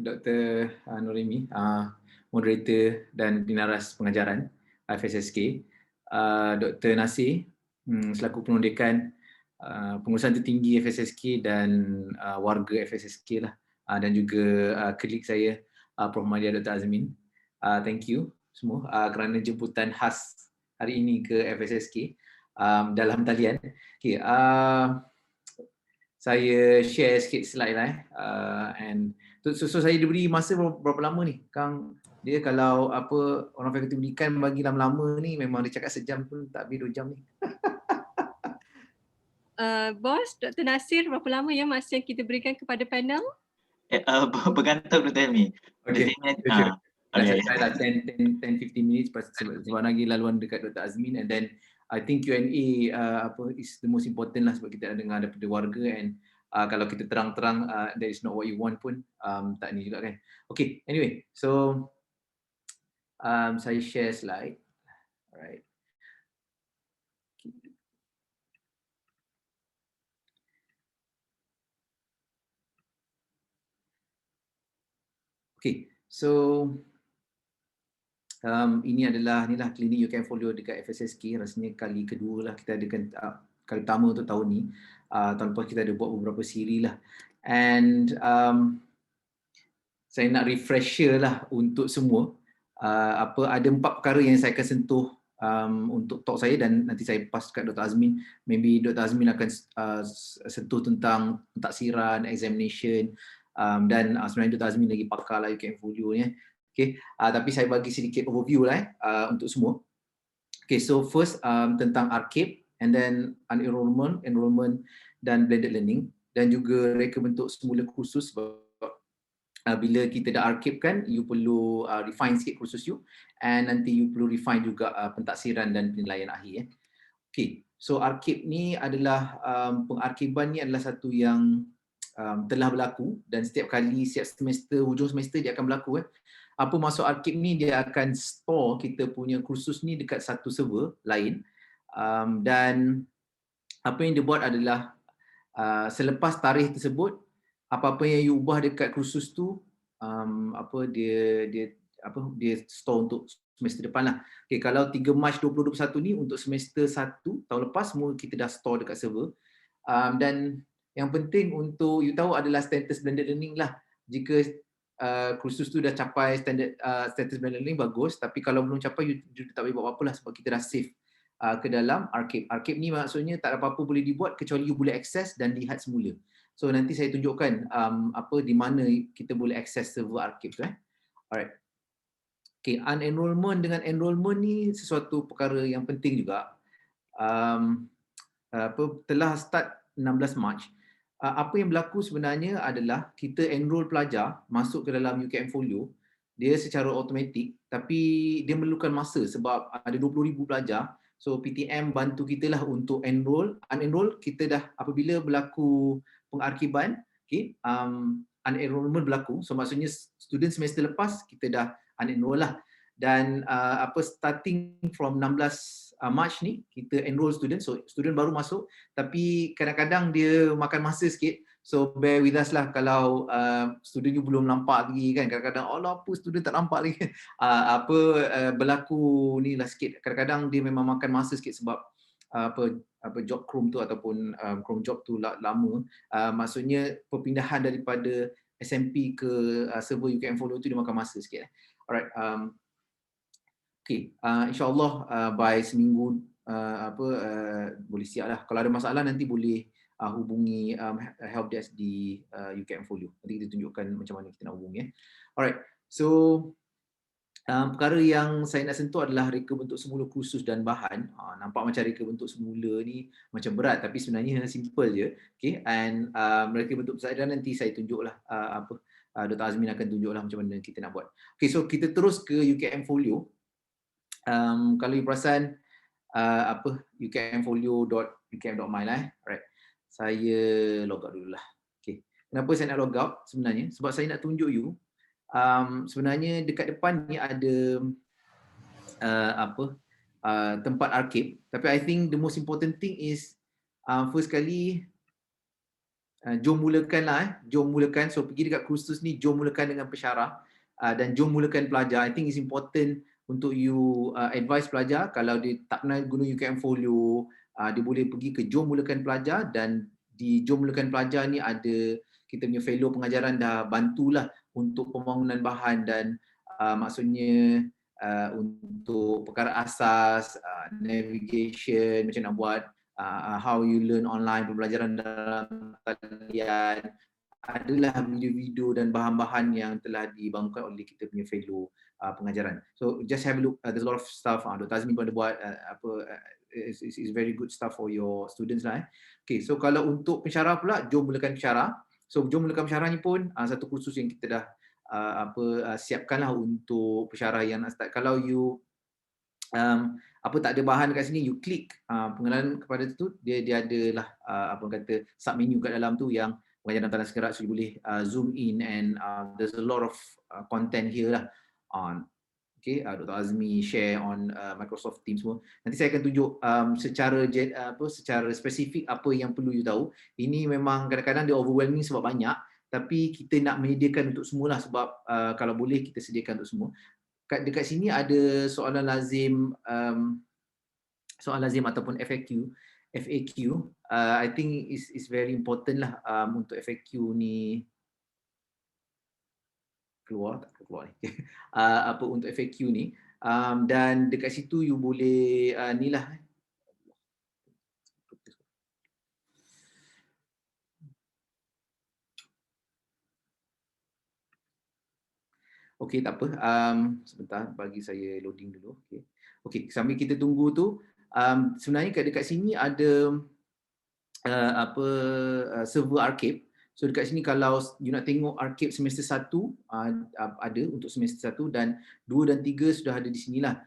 Dr. Nurimi, moderator dan binaras pengajaran FSSK, Dr. Nasir, selaku penundikan pengurusan tertinggi FSSK dan warga FSSK lah, dan juga kolik saya Prof. Madia Dr. Azmin. Thank you semua kerana jemputan khas hari ini ke FSSK dalam talian. Okay, saya share sikit slide lah and so saya diberi masa berapa lama ni Kang? Dia kalau apa orang fakulti pendidikan bagi lama-lama ni memang dia cakap sejam pun tak habis 2 jam ni. Bos, Dr. Nasir, berapa lama ya masa yang kita berikan kepada panel? Bergantung Dr. Helmi. Okay, Okay. dah selesai lah 10-15 minutes sebab lagi laluan dekat Dr. Azmin, and then I think Q&A is the most important lah sebab kita nak dengar daripada warga, and kalau kita terang-terang that is not what you want pun tak ni juga kan. Okay, anyway, so saya share slide. Alright. Okay, so ini adalah klinik UKM Folio dekat FSSK. Rasanya kali kedua lah kita adakan, kali pertama untuk tahun ni. Tahun lepas kita ada buat beberapa siri lah. And saya nak refresher lah untuk semua. Ada 4 perkara yang saya akan sentuh untuk talk saya, dan nanti saya pass kat Dr. Azmin. Maybe Dr. Azmin akan sentuh tentang pentaksiran, examination, dan sebenarnya Dr. Azmin lagi pakar lah UKM Folio ni. Okay, tapi saya bagi sedikit overview lah untuk semua. Okay, so first tentang ARCAPE, and then unenrollment, enrollment dan blended learning, dan juga reka bentuk semula kursus. Sebab bila kita dah ARCAPE kan, you perlu refine sikit kursus you, and nanti you perlu refine juga pentaksiran dan penilaian akhir. Okay, so ARCAPE ni adalah pengarkiban ni adalah satu yang telah berlaku, dan setiap kali, setiap semester, hujung semester dia akan berlaku. Apa maksud ARCAPE ni? Dia akan store kita punya kursus ni dekat satu server lain, dan apa yang dia buat adalah selepas tarikh tersebut, apa-apa yang you ubah dekat kursus tu dia store untuk semester depan lah. Okay, kalau 3 Mac 2021 ni untuk semester 1 tahun lepas, semua kita dah store dekat server. Dan yang penting untuk you tahu adalah status blended learning lah. Jika kursus tu dah capai standard status blended learning, bagus. Tapi kalau belum capai, you tak boleh buat apa-apa lah, sebab kita dah save ke dalam ARCAPE. ARCAPE ni maksudnya tak ada apa-apa boleh dibuat kecuali you boleh akses dan lihat semula. So nanti saya tunjukkan di mana kita boleh akses server ARCAPE tu. Alright. Okay, unenrollment dengan enrollment ni sesuatu perkara yang penting juga. Telah start 16 Mac. Apa yang berlaku sebenarnya adalah kita enroll pelajar masuk ke dalam UKM Folio, dia secara automatik, tapi dia memerlukan masa sebab ada 20,000 pelajar. So PTM bantu kita lah untuk enroll. Unenroll kita dah, apabila berlaku pengarkiban, okay, unenrollment berlaku. So maksudnya student semester lepas kita dah unenroll lah. Dan starting from 16 Mac ni kita enroll student, so student baru masuk, tapi kadang-kadang dia makan masa sikit, so bear with us lah kalau student you belum nampak lagi kan. Kadang-kadang apa student tak nampak lagi berlaku ni lah sikit. Kadang-kadang dia memang makan masa sikit sebab job Chrome tu ataupun Chrome job tu lama. Maksudnya perpindahan daripada SMP ke server UKM Folio tu dia makan masa sikit. Alright. Okay, insyaAllah by seminggu boleh siap lah. Kalau ada masalah nanti boleh hubungi helpdesk di UKM Folio. Nanti kita tunjukkan macam mana kita nak hubungi. Alright, so perkara yang saya nak sentuh adalah reka bentuk semula kursus dan bahan. Nampak macam reka bentuk semula ni macam berat, tapi sebenarnya simple je. Okay, and reka bentuk pesadiran nanti saya tunjuklah Dr. Azmin akan tunjuklah macam mana kita nak buat. Okay, so kita terus ke UKM Folio. Kalau you perasan ukmfolio.ukm.my lah. Right. Saya log out dulu lah. Okay. Kenapa saya nak log out sebenarnya? Sebab saya nak tunjuk you sebenarnya dekat depan ni ada tempat ARCAPE, tapi I think the most important thing is first kali jom mulakanlah jom mulakan. So pergi dekat kursus ni, jom mulakan dengan pensyarah dan jom mulakan pelajar. I think it's important untuk you advise pelajar kalau dia tak pernah guna UKM Folio, dia boleh pergi ke jom mulakan pelajar, dan di jom mulakan pelajar ni ada kita punya fellow pengajaran dah bantulah untuk pembangunan bahan dan maksudnya untuk perkara asas, navigation, macam nak buat how you learn online, pembelajaran dalam talian, adalah video-video dan bahan-bahan yang telah dibangunkan oleh kita punya fellow pengajaran. So just have a look. There's a lot of stuff. Dr. Azmi pun ada buat is very good stuff for your students lah. Okay, so kalau untuk pensyarah pula, jom mulakan pensyarah. So jom mulakan pensyarah ni pun satu kursus yang kita dah siapkanlah untuk pensyarah yang nak start. Kalau you tak ada bahan dekat sini, you klik pengenalan kepada tu, dia adalah kata submenu kat dalam tu yang pengajaran tanah sekerat, so you boleh zoom in and there's a lot of content here lah. Okay, Dr. Azmi share on Microsoft Teams semua. Nanti saya akan tunjuk secara spesifik apa yang perlu you tahu. Ini memang kadang-kadang dia overwhelming sebab banyak, tapi kita nak menyediakan untuk semualah sebab kalau boleh kita sediakan untuk semua. Dekat sini ada soalan lazim ataupun FAQ. I think is very important lah untuk FAQ ni keluar ni. Untuk FAQ ni dan dekat situ you boleh ni lah. Okey, tak apa. Sebentar bagi saya loading dulu. Okey, sambil kita tunggu tu, sebenarnya dekat sini ada server Archive. So dekat sini kalau you nak tengok Archive semester 1 ada untuk semester 1 dan 2 dan 3 sudah ada di sinilah.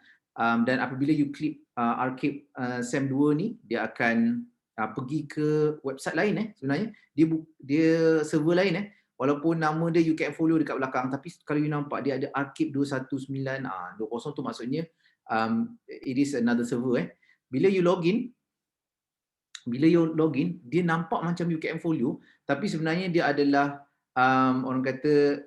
Dan apabila you klik Archive SEM 2 ni, dia akan pergi ke website lain sebenarnya. Dia server lain walaupun nama dia UKM Folio dekat belakang, tapi kalau you nampak dia ada Archive 219 20 tu maksudnya it is another server. Bila you login, dia nampak macam UKM Folio, tapi sebenarnya dia adalah orang kata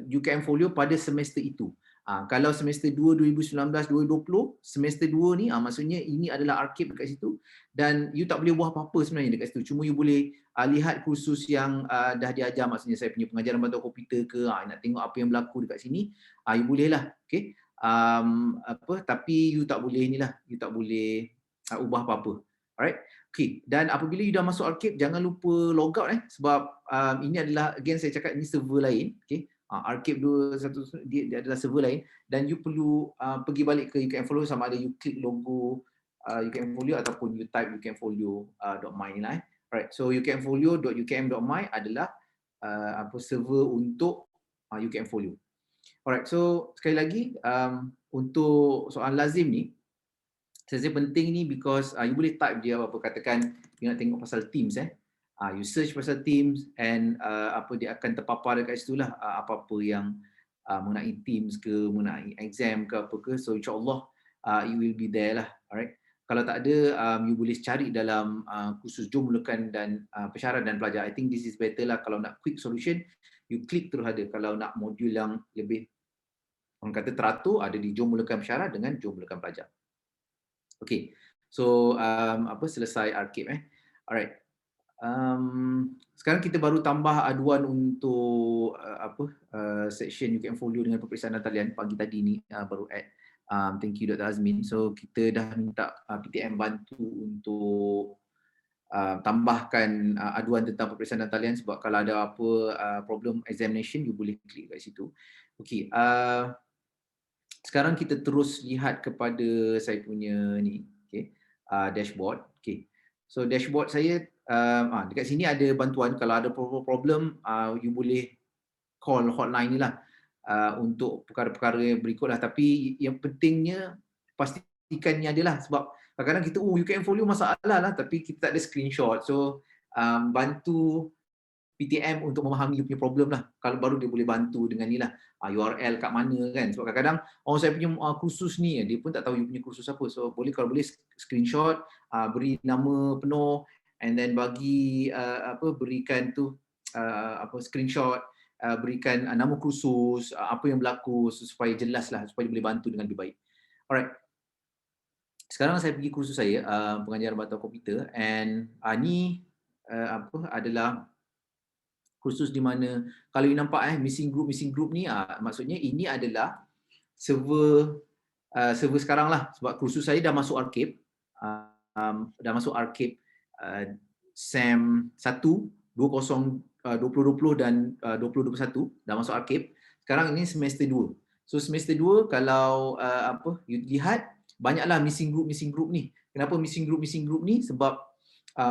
UKM Folio pada semester itu. Kalau semester 2 2019-2020, semester 2 ni maksudnya ini adalah Archive dekat situ, dan you tak boleh buat apa-apa sebenarnya dekat situ. Cuma you boleh lihat kursus yang dah diajar, maksudnya saya punya pengajaran bantuan komputer ke, nak tengok apa yang berlaku dekat sini, you boleh lah. Okay. Tapi you tak boleh you tak boleh ubah apa-apa. Alright. Okay. Dan apabila you dah masuk Archive, jangan lupa log out sebab ini adalah, again saya cakap, ini server lain. Okay. Archive 21 dia adalah server lain, dan you perlu pergi balik ke UKM Folio, sama ada you klik logo UKM Folio ataupun you type ukmfolio.my ni lah. Alright, so ukmfolio.ukm.my adalah server untuk UKM Folio. Alright, so sekali lagi untuk soalan lazim ni, saya rasa penting ni because you boleh type dia apa, katakan you nak tengok pasal Teams you search pasal Teams and dia akan terpapar dekat situ lah apa-apa yang mengenai Teams ke, mengenai exam ke apa ke. So insyaAllah it will be there lah. Alright. Kalau tak ada, you boleh cari dalam kursus jom mulakan dan pensyarah dan pelajar. I think this is better lah. Kalau nak quick solution, you klik terus ada. Kalau nak modul yang lebih orang kata teratur, ada di jom mulakan pensyarah dengan jom mulakan pelajar. Okay. So selesai Archive Alright. Sekarang kita baru tambah aduan untuk section UKM Folio dengan peperiksaan dan talian pagi tadi ni baru add. Thank you Dr. Azmin. So kita dah minta PTM bantu untuk tambahkan aduan tentang peperiksaan dan talian, sebab kalau ada apa problem examination, you boleh klik kat situ. Okay. Sekarang kita terus lihat kepada saya punya ni, dashboard. Okay. So dashboard saya, dekat sini ada bantuan. Kalau ada problem, you boleh call hotline ni lah untuk perkara-perkara berikut lah. Tapi yang pentingnya pastikan ni adalah, sebab kadang-kadang kita UKM Folio masalah lah, tapi kita tak ada screenshot. So bantu PTM untuk memahami you punya problem lah. Kalau baru dia boleh bantu dengan ni lah, URL kat mana kan. Sebab kadang-kadang saya punya kursus ni, dia pun tak tahu you punya kursus apa. So kalau boleh screenshot, beri nama penuh and then bagi berikan tu screenshot, berikan nama kursus, apa yang berlaku supaya jelas lah, supaya boleh bantu dengan lebih baik. Alright. Sekarang saya pergi kursus saya, pengajaran batu komputer, and ni adalah kursus di mana kalau you nampak missing group ni, maksudnya ini adalah server sekarang lah, sebab kursus saya dah masuk archive, SEM 1 2020 dan 2021 dah masuk archive. Sekarang ini semester 2. So semester 2 kalau you lihat banyaklah missing group ni. Kenapa missing group ni? Sebab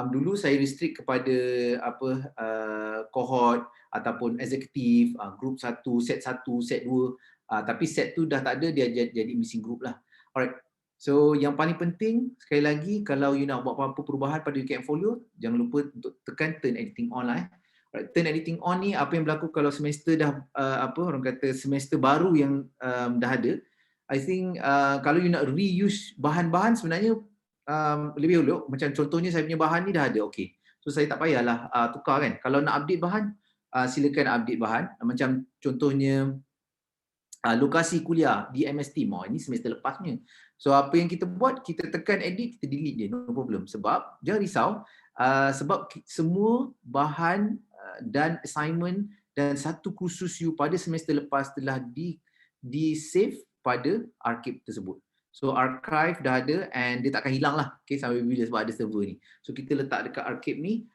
dulu saya restrict kepada cohort ataupun eksekutif, group 1, set 1, set 2, tapi set tu dah tak ada, dia jadi missing group lah. Alright. So yang paling penting sekali lagi, kalau you nak buat apa-apa perubahan pada UKM Folio, jangan lupa untuk tekan turn editing on lah. Right. Turn editing on ni apa yang berlaku kalau semester dah orang kata semester baru yang dah ada. I think kalau you nak reuse bahan-bahan sebenarnya lebih elok. Macam contohnya saya punya bahan ni dah ada, okey. So saya tak payahlah tukar kan. Kalau nak update bahan, silakan update bahan. Macam contohnya lokasi kuliah di MS Team, ini semester lepasnya. So apa yang kita buat, kita tekan edit, kita delete je, no problem. Sebab jangan risau, sebab semua bahan dan assignment dan satu kursus you pada semester lepas telah di save pada archive tersebut. So archive dah ada and dia takkan hilang lah, okay, sampai bila, sebab ada server ni. So kita letak dekat archive ni,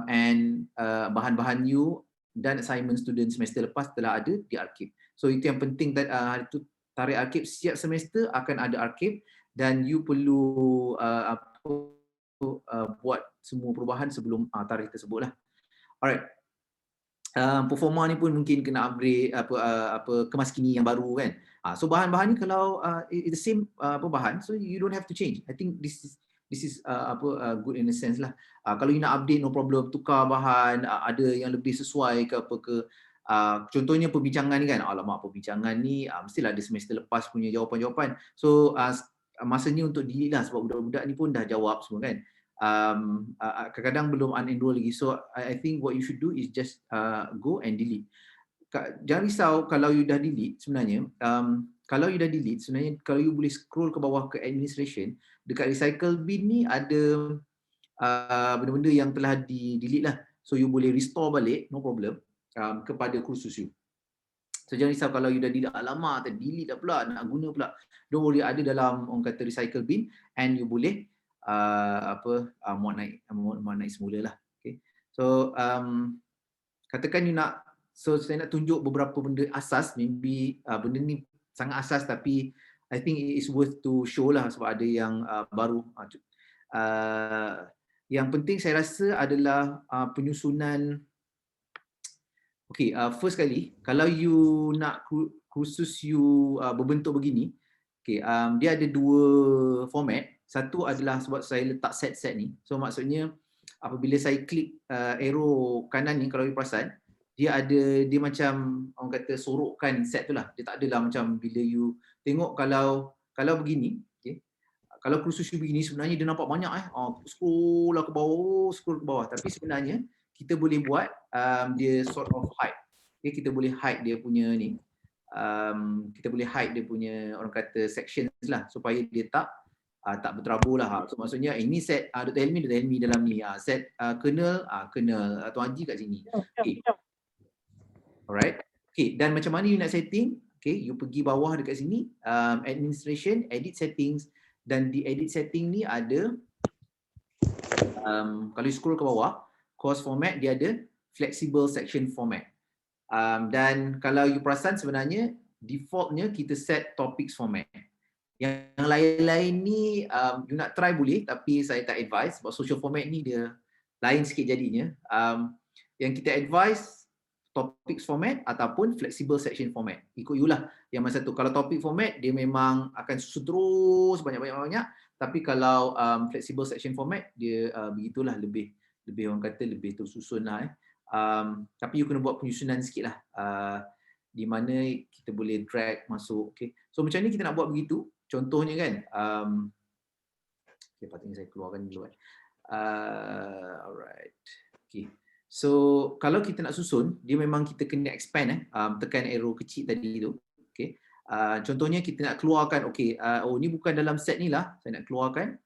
and bahan-bahan you dan assignment student semester lepas telah ada di archive. So itu yang penting, hari tu tarikh archive, setiap semester akan ada archive dan you perlu buat semua perubahan sebelum tarikh tersebut lah. Alright. Performa ni pun mungkin kena upgrade kemas kini yang baru kan. So bahan-bahan ni kalau it's the same bahan, so you don't have to change. I think this is good in a sense lah. Kalau you nak update, no problem, tukar bahan, ada yang lebih sesuai ke apa ke. Contohnya perbincangan ni kan, alamak perbincangan ni mestilah ada semester lepas punya jawapan-jawapan. So masanya untuk delete lah, sebab budak-budak ni pun dah jawab semua kan. Kadang-kadang belum unenroll lagi. So I think what you should do is just go and delete. Jangan risau kalau you dah delete sebenarnya. Kalau you dah delete sebenarnya, kalau you boleh scroll ke bawah ke administration, dekat recycle bin ni ada benda-benda yang telah di delete lah. So you boleh restore balik, no problem, kepada kursus you. So jangan risau kalau you dah delete, alamak delete dah pula, nak guna pula. Don't worry, ada dalam orang kata recycle bin, and you boleh muat naik semula lah. Okay. So katakan you nak, so saya nak tunjuk beberapa benda asas, maybe benda ni sangat asas tapi I think it is worth to show lah, sebab ada yang baru. Yang penting saya rasa adalah penyusunan. Okay, first kali, kalau you nak kursus you berbentuk begini, okay, dia ada dua format. Satu adalah sebab saya letak set-set ni. So maksudnya apabila saya klik arrow kanan ni, kalau you perasan, dia macam orang kata sorokkan set tu lah. Dia tak adalah macam bila you tengok kalau begini, okay, kalau kursus you begini sebenarnya dia nampak banyak scroll ke bawah. Tapi sebenarnya kita boleh buat dia sort of hide. Okay, kita boleh hide dia punya ni. Kita boleh hide dia punya orang kata sections lah, supaya dia tak berterabur lah. So maksudnya ini set Dr. Helmi dalam ni, set kernel Tuan Haji kat sini. Okay. Alright. Okay, dan macam mana you nak setting? Okay, you pergi bawah dekat sini, administration, edit settings, dan di edit setting ni ada kalau you scroll ke bawah, course format dia ada flexible section format. Dan kalau you perasan sebenarnya defaultnya kita set topics format. Yang lain-lain ni you nak try boleh, tapi saya tak advise sebab social format ni dia lain sikit jadinya. Yang kita advise topics format ataupun flexible section format. Ikut you lah yang mana satu. Kalau topic format dia memang akan susun terus banyak-banyak, tapi kalau flexible section format dia begitulah, lebih orang kata lebih tersusun lah. Tapi you kena buat penyusunan sikit lah, di mana kita boleh drag masuk. Okay. So macam ni kita nak buat begitu. Contohnya kan, okay, patutnya saya keluarkan dulu. Alright. Okay. So kalau kita nak susun, dia memang kita kena expand tekan arrow kecil tadi tu. Okay. Contohnya kita nak keluarkan, okay, oh ni bukan dalam set ni lah, saya nak keluarkan.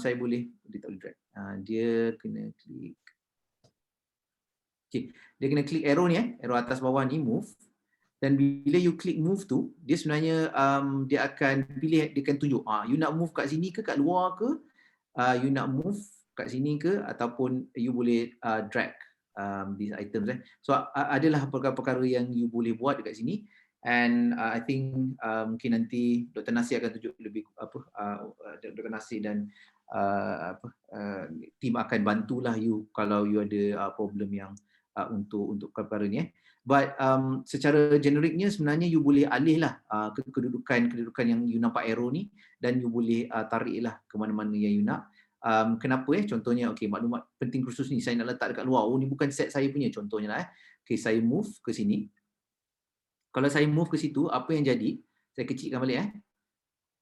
Saya boleh, dia tak boleh drag. Dia kena klik. Okay. Dia kena klik arrow ni, arrow atas bawah ni, move. Dan bila you klik move tu, dia sebenarnya dia akan pilih, dia akan tunjuk, you nak move kat sini ke, kat luar ke, you nak move kat sini ke, ataupun you boleh drag these items. So adalah perkara-perkara yang you boleh buat dekat sini. And I think mungkin nanti Dr. Nasir akan tunjuk lebih Dr. Nasir dan team akan bantulah you kalau you ada problem yang untuk perkara ni. But secara generiknya sebenarnya you boleh alih lah ke kedudukan yang you nampak arrow ni, dan you boleh tarik lah ke mana-mana yang you nak. Kenapa contohnya, okay, maklumat penting khusus ni saya nak letak dekat luar, ni bukan set saya punya contohnya lah. Okay, saya move ke sini. Kalau saya move ke situ, apa yang jadi, saya kecilkan balik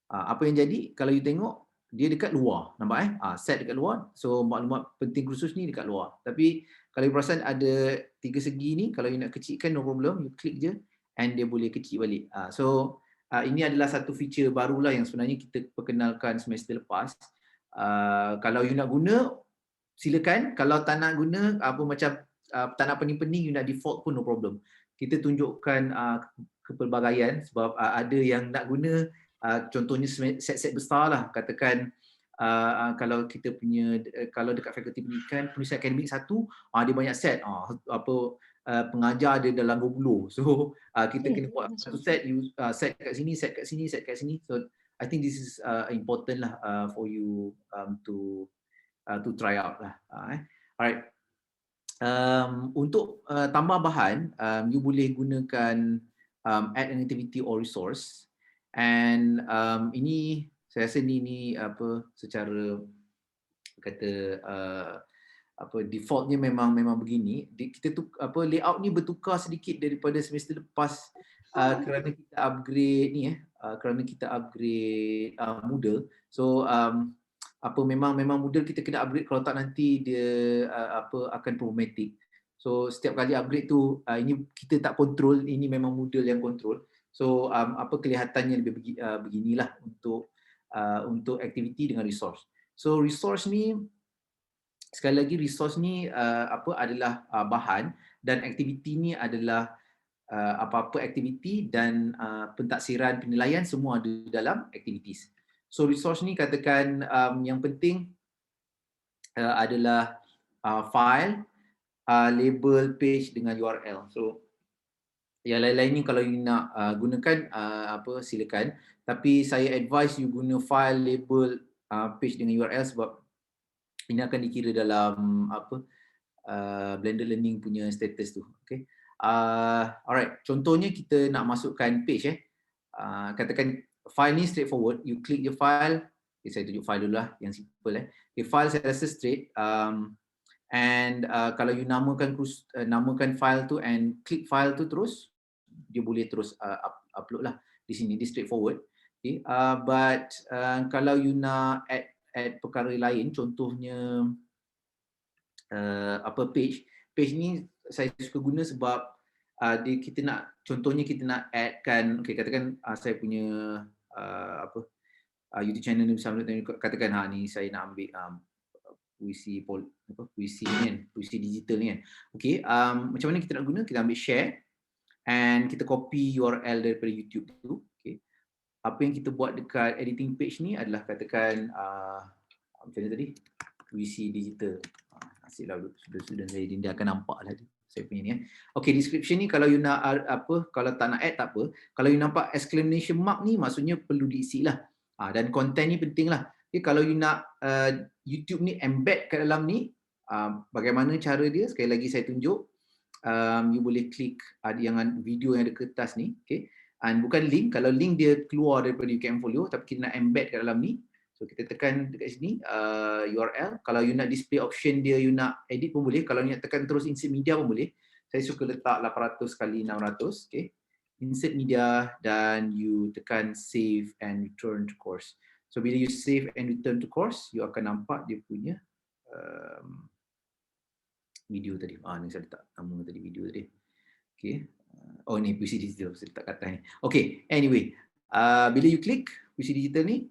apa yang jadi kalau you tengok dia dekat luar, nampak set dekat luar. So maklumat penting khusus ni dekat luar. Tapi kalau you perasan ada 3 segi ni, kalau you nak kecilkan no problem, you klik je and dia boleh kecil balik. So ini adalah satu feature barulah yang sebenarnya kita perkenalkan semester lepas. Kalau you nak guna, silakan. Kalau tak nak guna, macam tak nak pening-pening, you nak default pun no problem. Kita tunjukkan kepelbagaian sebab ada yang nak guna contohnya set-set besar lah, katakan kalau kita punya kalau dekat fakulti pendidikan penulisan akademik satu, dia banyak set, pengajar ada dalam 20. So kita kena buat satu set, set kat sini, set kat sini, set kat sini. So I think this is important lah for you to try out lah. Alright. Untuk tambah bahan, you boleh gunakan add an activity or resource. And ini saya rasa ni secara kata defaultnya memang begini. Kita tu layout ni bertukar sedikit daripada semester lepas kerana kita upgrade ni kerana kita upgrade Moodle. So memang Moodle kita kena upgrade, kalau tak nanti dia akan problematic. So setiap kali upgrade tu ini kita tak control, ini memang Moodle yang control. So kelihatannya lebih beginilah untuk aktiviti dengan resource. So resource ni, sekali lagi resource ni adalah bahan, dan aktiviti ni adalah apa-apa aktiviti dan pentaksiran penilaian semua ada dalam activities. So resource ni katakan yang penting adalah file, label, page dengan URL. So yang lain-lain ni kalau you nak gunakan silakan, tapi saya advise you guna file, label, page dengan URL sebab ini akan dikira dalam blended learning punya status tu. Okay. Alright, contohnya kita nak masukkan page katakan file ni straightforward, you klik je file. Okay, saya tunjuk file dulu lah yang simple Okay, file saya rasa straight. And kalau you namakan file tu and klik file tu terus, dia boleh terus upload lah di sini, di straightforward. Okay. But kalau you nak add perkara lain, contohnya page ni saya suka guna sebab kita nak, contohnya kita nak addkan, okay, katakan saya punya YouTube channel ni, katakan ni saya nak ambil puisi ni kan, puisi digital ni kan. Okay, macam mana kita nak guna? Kita ambil share and kita copy URL daripada YouTube tu. Okay. Apa yang kita buat dekat editing page ni adalah katakan macam ni tadi, puisi digital. Asyiklah student saya, dia akan nampak lah saya punya ni. Okay, description ni kalau you nak kalau tak nak add tak apa. Kalau you nampak exclamation mark ni, maksudnya perlu diisi lah. Dan content ni penting lah. Okay, kalau you nak YouTube ni embed kat dalam ni, bagaimana cara dia? Sekali lagi saya tunjuk. You boleh klik yang video yang ada kertas ni. Okay. And bukan link. Kalau link dia keluar daripada UKM Folio, tapi kita nak embed kat dalam ni. So kita tekan dekat sini URL. Kalau you nak display option dia, you nak edit pun boleh. Kalau you nak tekan terus insert media pun boleh. Saya suka letak 800 kali 600. Okay. Insert media dan you tekan save and return to course. So bila you save and return to course, you akan nampak dia punya video tadi. Ni saya letak nama tadi video tadi. Okay. Oh ni Puisi Digital, saya letak kata ni. Okay, anyway. Bila you klik Puisi Digital ni,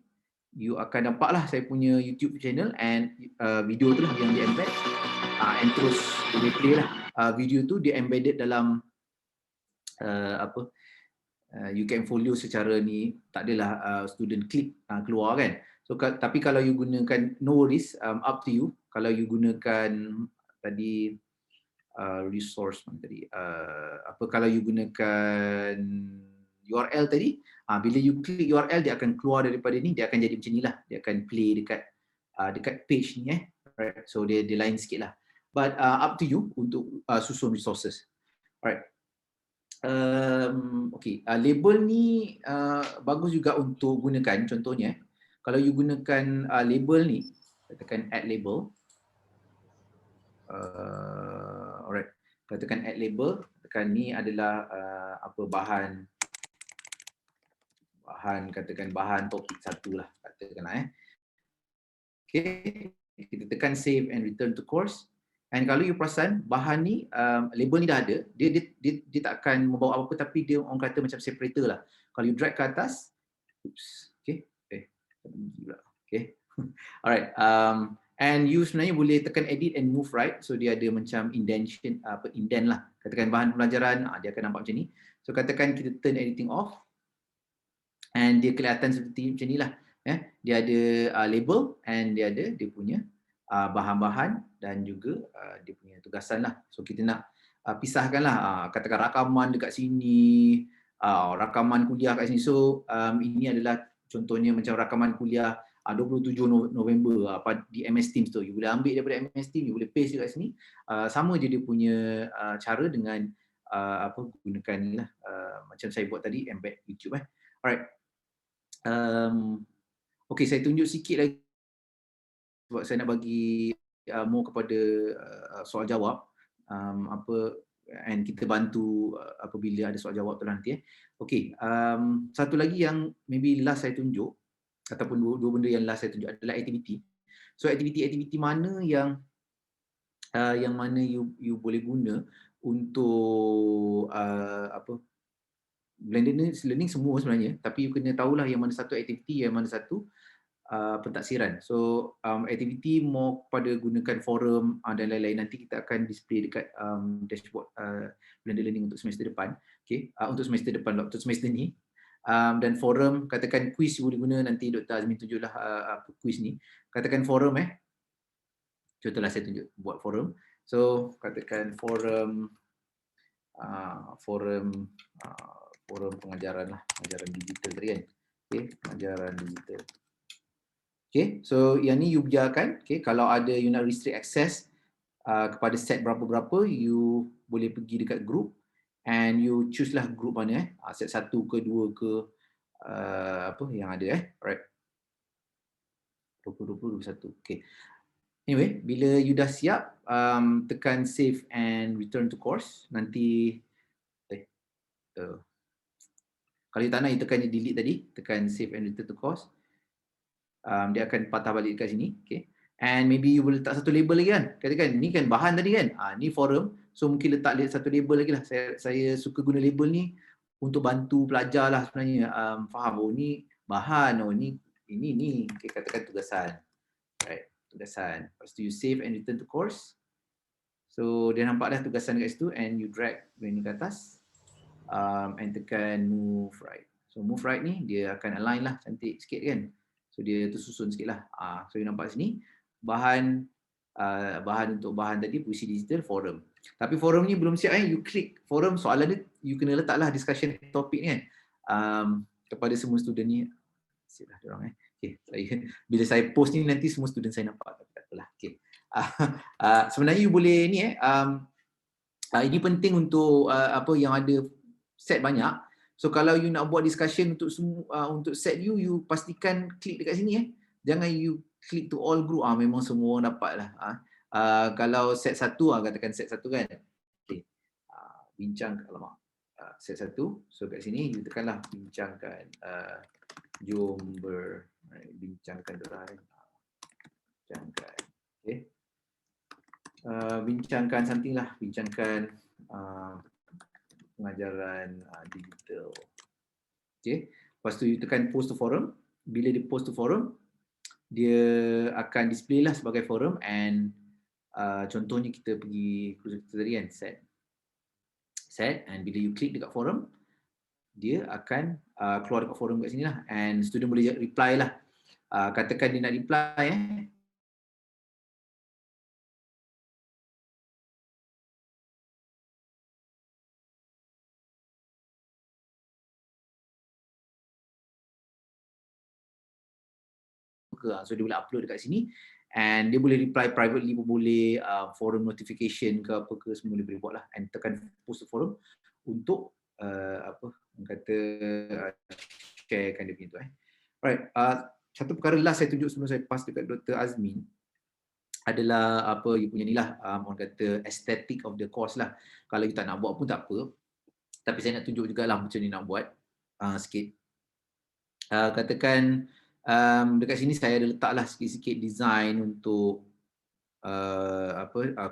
you akan nampaklah saya punya YouTube channel and video tu lah yang dia embed. And terus boleh play lah. Video tu dia embedded dalam UKM Folio secara ni, tak adalah student klik keluar kan. So tapi kalau you gunakan, no worries, up to you. Kalau you gunakan tadi resource tadi, kalau you gunakan URL tadi, bila you klik URL dia akan keluar daripada ni, dia akan jadi macam ni lah, dia akan play dekat page ni right. So dia lain sikit lah, but up to you untuk susun resources. Alright. Okay, label ni bagus juga untuk gunakan. Contohnya kalau you gunakan label ni, katakan add label. Alright, katakan add label, katakan ni adalah katakan bahan topik satu lah, katakanlah Okay, kita tekan save and return to course. And kalau you perasan bahan ni, label ni dah ada, dia tak akan membawa apa-apa, tapi dia orang kata macam separator lah. Kalau you drag ke atas, okay, alright, and you sebenarnya boleh tekan edit and move right, so dia ada macam indentation, indent lah. Katakan bahan pelajaran, dia akan nampak macam ni. So katakan kita turn editing off, and dia kelihatan seperti macam ni lah. Dia ada label and dia ada dia punya bahan-bahan dan juga dia punya tugasan lah. So kita nak pisahkan lah, katakan rakaman dekat sini, rakaman kuliah kat sini. So ini adalah contohnya macam rakaman kuliah 27 November di MS Teams tu. You boleh ambil daripada MS Teams, you boleh paste dekat sini. Sama je dia punya cara dengan gunakan ni lah, macam saya buat tadi, embed YouTube. Alright. Okay, saya tunjuk sikit lagi sebab saya nak bagi more kepada soal jawab, and kita bantu apabila ada soal jawab tu nanti. Okay, satu lagi yang maybe last saya tunjuk, ataupun dua benda yang last saya tunjuk adalah aktiviti. So aktiviti mana yang mana you boleh guna untuk blended learning semua sebenarnya, tapi you kena tahulah yang mana satu aktiviti, yang mana satu pentaksiran. So aktiviti more pada gunakan forum dan lain-lain. Nanti kita akan display dekat dashboard blended learning untuk semester depan. Okay, untuk semester depan, untuk semester ni. Dan forum, katakan quiz boleh guna, nanti Dr. Azmin tunjuklah quiz ni. Katakan forum contohlah saya tunjuk buat forum. So katakan forum forum pengajaran lah, pengajaran digital tadi kan. Okay, pengajaran digital. Okay, so yang ni you biarkan. Okay, kalau ada you nak restrict access kepada set berapa-berapa, you boleh pergi dekat group and you choose lah group mana, set 1 ke 2 ke yang ada right. 20, 21. Okay. Anyway, bila you dah siap, tekan save and return to course. Nanti kalau you tak nak, you tekan delete tadi, tekan save and return to course. Dia akan patah balik kat sini. Okay. And maybe you boleh letak satu label lagi kan. Katakan ni kan bahan tadi kan, ni forum, so mungkin letak satu label lagi lah. Saya suka guna label ni untuk bantu pelajar lah sebenarnya faham, oh ni bahan, oh ni ini. Okay, katakan tugasan, right, tugasan. Lepas tu you save and return to course. So dia nampak dah tugasan kat situ, and you drag ni ke atas, and tekan move right. So move right ni dia akan align lah cantik sikit kan. So dia tersusun sikit lah. So you nampak sini bahan untuk bahan tadi Puisi Digital forum. Tapi forum ni belum siap you klik forum, soalan dia you kena letaklah discussion topik ni kan kepada semua student ni. Siaplah diorang Okay, bila saya post ni nanti semua student saya nampak, tak apalah. Okay. Sebenarnya you boleh ni ini penting untuk yang ada set banyak. So kalau you nak buat discussion untuk semua untuk set you pastikan klik dekat sini Jangan you klik to all group, memang semua orang dapat lah. Kalau set 1, katakan set 1 kan. Okay. Bincang, alamak. Set 1, so kat sini you tekanlah bincangkan jom bincangkan doang. Bincangkan. Okay. bincangkan something lah, bincangkan pengajaran digital. Okay, lepas tu you tekan post to forum. Bila dia post to forum, dia akan display lah sebagai forum, and contohnya kita pergi tadi kan, set, and bila you klik dekat forum, dia akan keluar dekat forum kat sini lah, and student boleh reply lah. Katakan dia nak reply so dia boleh upload dekat sini, and dia boleh reply privately pun boleh, forum notification ke apa ke semua dia boleh buat lah, and tekan post to forum untuk sharekan dia punya tu. Alright, satu perkara last saya tunjuk sebelum saya pass dekat Dr. Azmin adalah you punya ni lah, orang kata aesthetic of the course lah. Kalau you tak nak buat pun tak apa, tapi saya nak tunjuk jugalah macam ni nak buat sikit. Katakan dekat sini saya ada letaklah sikit-sikit design untuk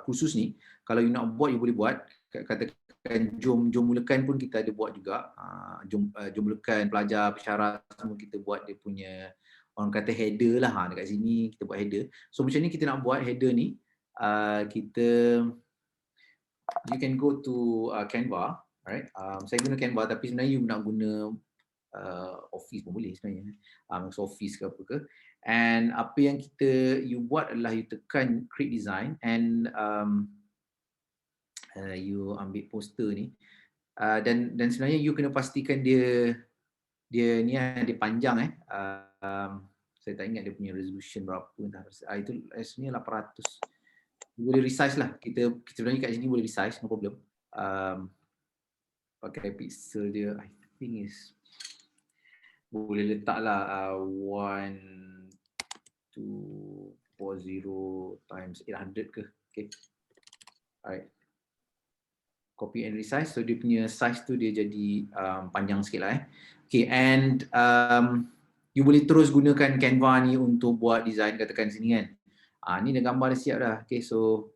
kursus ni. Kalau you nak buat, you boleh buat. Katakan jom mulakan pun kita ada buat juga. Jom mulakan pelajar, persyarat semua kita buat dia punya, orang kata header lah. Dekat sini kita buat header. So macam ni kita nak buat header ni, you can go to Canva, right? Saya guna Canva, tapi sebenarnya you nak guna Office pun boleh sebenarnya, Office ke apa ke. And apa yang you buat adalah you tekan create design, and you ambil poster ni, dan sebenarnya you kena pastikan dia ni dia panjang saya tak ingat dia punya resolution berapa dah. Itu sebenarnya 800. You boleh resize lah, kita sebenarnya kat sini boleh resize, no problem. Pakai pixel dia, I think is boleh letaklah 1240 times 800 ke. Okay. Alright. Copy and resize. So dia punya size tu dia jadi panjang sikit lah. Okay, and you boleh terus gunakan Canva ni untuk buat design, katakan sini kan. Ni dah gambar dah siap dah. Okay, so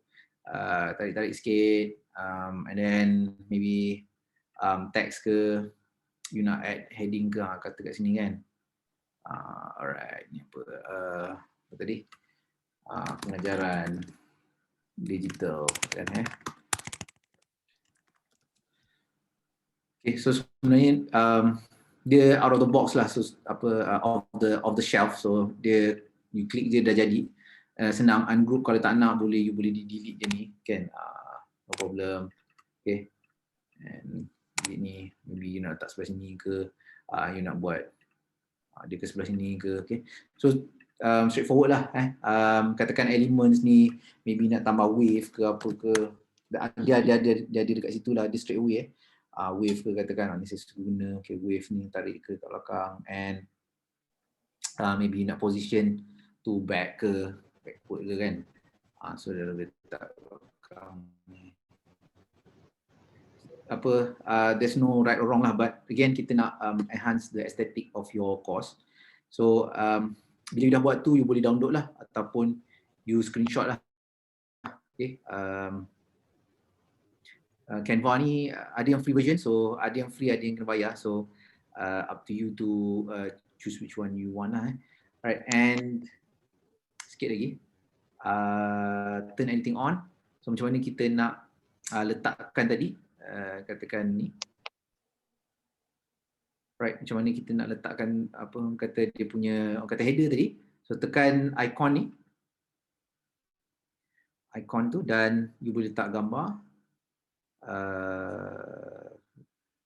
tarik-tarik sikit, and then maybe text ke, you nak add heading ke, kata kat sini kan. Alright, ni apa tadi? Pengajaran digital kan Okay, so sebenarnya dia out of the box lah, so off the shelf, so dia you klik je dah jadi. Senang ungroup, kalau tak nak you boleh delete je ni kan, no problem. Okay, and ni maybe you nak letak sebelah sini ke, you nak buat dia ke sebelah sini ke. Okay, so straightforward lah. Katakan elements ni maybe nak tambah wave ke apa ke, dia ada dekat situ lah, dia straight away wave ke, katakan ni saya guna wave ni, tarik ke kat belakang, and maybe nak position to back ke backward ke kan, so dia letak belakang ni. There's no right or wrong lah, but again kita nak enhance the aesthetic of your course. So bila you dah buat tu, you boleh download lah ataupun you screenshot lah. Okay, Canva ni ada yang free version, so ada yang free, ada yang kena bayar, so up to you to choose which one you want lah. Alright, and sikit lagi, turn anything on. So macam mana kita nak letakkan tadi, katakan ni, right, macam mana kita nak letakkan orang kata dia punya, orang kata header tadi. So tekan icon ni, icon tu, dan you boleh letak gambar.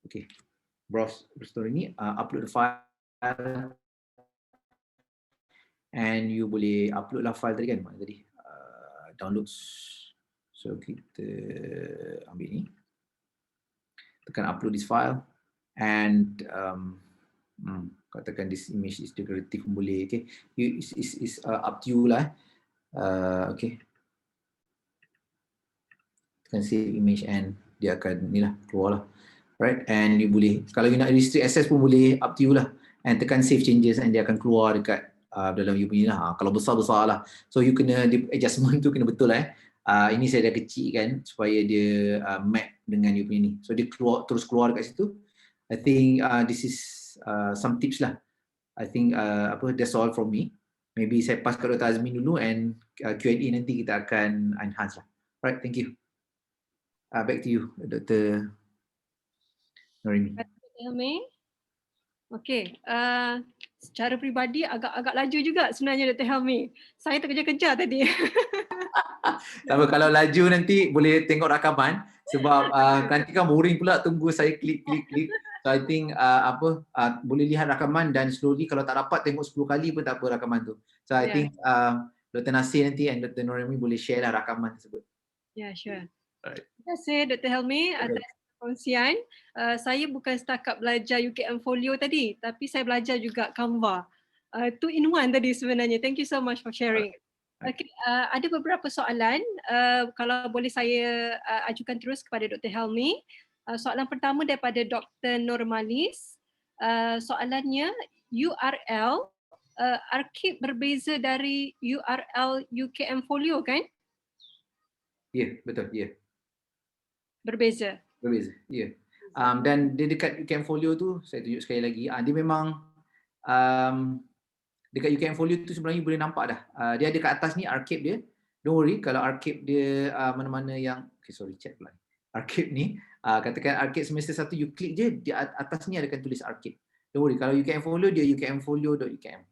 Okay, browse story ni, upload the file, and you boleh upload lah file tadi kan, mana tadi, downloads. So kita ambil ni, tekan upload this file, and katakan this image is decorative pun boleh. Okay, is up to you lah. Okay, tekan save image, and dia akan ni lah, keluar lah. Right, and you boleh, kalau you nak restrict access pun boleh, up to you lah. And tekan save changes, and dia akan keluar dekat dalam you punya lah. Kalau besar-besar lah, so you kena, adjustment tu kena betul lah. ini saya dah kecilkan supaya dia map dengan you punya ni. So dia terus keluar dekat situ. I think this is some tips lah. I think that's all from me. Maybe saya pass ke Dr. Azmin dulu and Q&A nanti kita akan enhance lah. Alright, thank you. Back to you, Dr. Norimi. Dr. Helmi. Okey, secara peribadi agak laju juga sebenarnya Dr. Helmi. Saya terkejar-kejar tadi. Tapi kalau laju nanti boleh tengok rakaman sebab nanti kan boring pula tunggu saya klik. So I think boleh lihat rakaman dan slowly kalau tak dapat tengok 10 kali pun tak apa rakaman tu. So I think Dr. Nasir nanti and Dr. Norimi boleh share lah rakaman tersebut. Ya, sure. Alright. Terima kasih Dr. Helmi atas perkongsian. Saya bukan setakat belajar UKM Folio tadi, tapi saya belajar juga Canva. Two in one tadi sebenarnya. Thank you so much for sharing. Okay, ada beberapa soalan. Kalau boleh saya ajukan terus kepada Dr. Helmi. Soalan pertama daripada Dr. Normalis. Soalannya, URL Arkib berbeza dari URL UKM Folio kan? Ya, betul. Ya. Berbeza. Ya. Dan dia dekat UKM Folio tu, saya tunjuk sekali lagi, dia memang dekat UKM Folio tu sebenarnya boleh nampak dah. Dia ada kat atas ni archive dia. Don't worry kalau archive dia mana-mana yang chat pula. Archive ni, katakan archive semester 1 you klik je, di atas ni ada kan tulis archive. Don't worry kalau UKM Folio dia ukmfolio.ukm.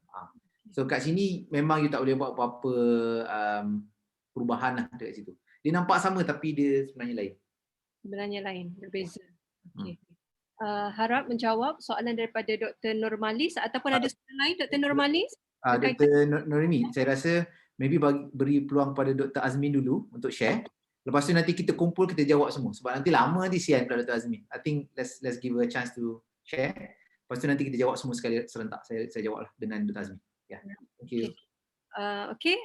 So kat sini memang you tak boleh buat apa-apa perubahan lah dekat situ. Dia nampak sama tapi dia sebenarnya lain. Sebenarnya lain, berbeza. Okey. Harap menjawab soalan daripada Dr. Normalis ataupun ada soalan lain Dr. Normalis? Dr. Norimi, saya rasa maybe beri peluang pada Dr. Azmin dulu untuk share. Lepas tu nanti kita kumpul, kita jawab semua. Sebab nanti lama nanti sian pula Dr. Azmin. I think let's give her a chance to share. Lepas tu nanti kita jawab semua sekali serentak. Saya jawablah dengan Dr. Azmin. Ya. Thank you. Okey.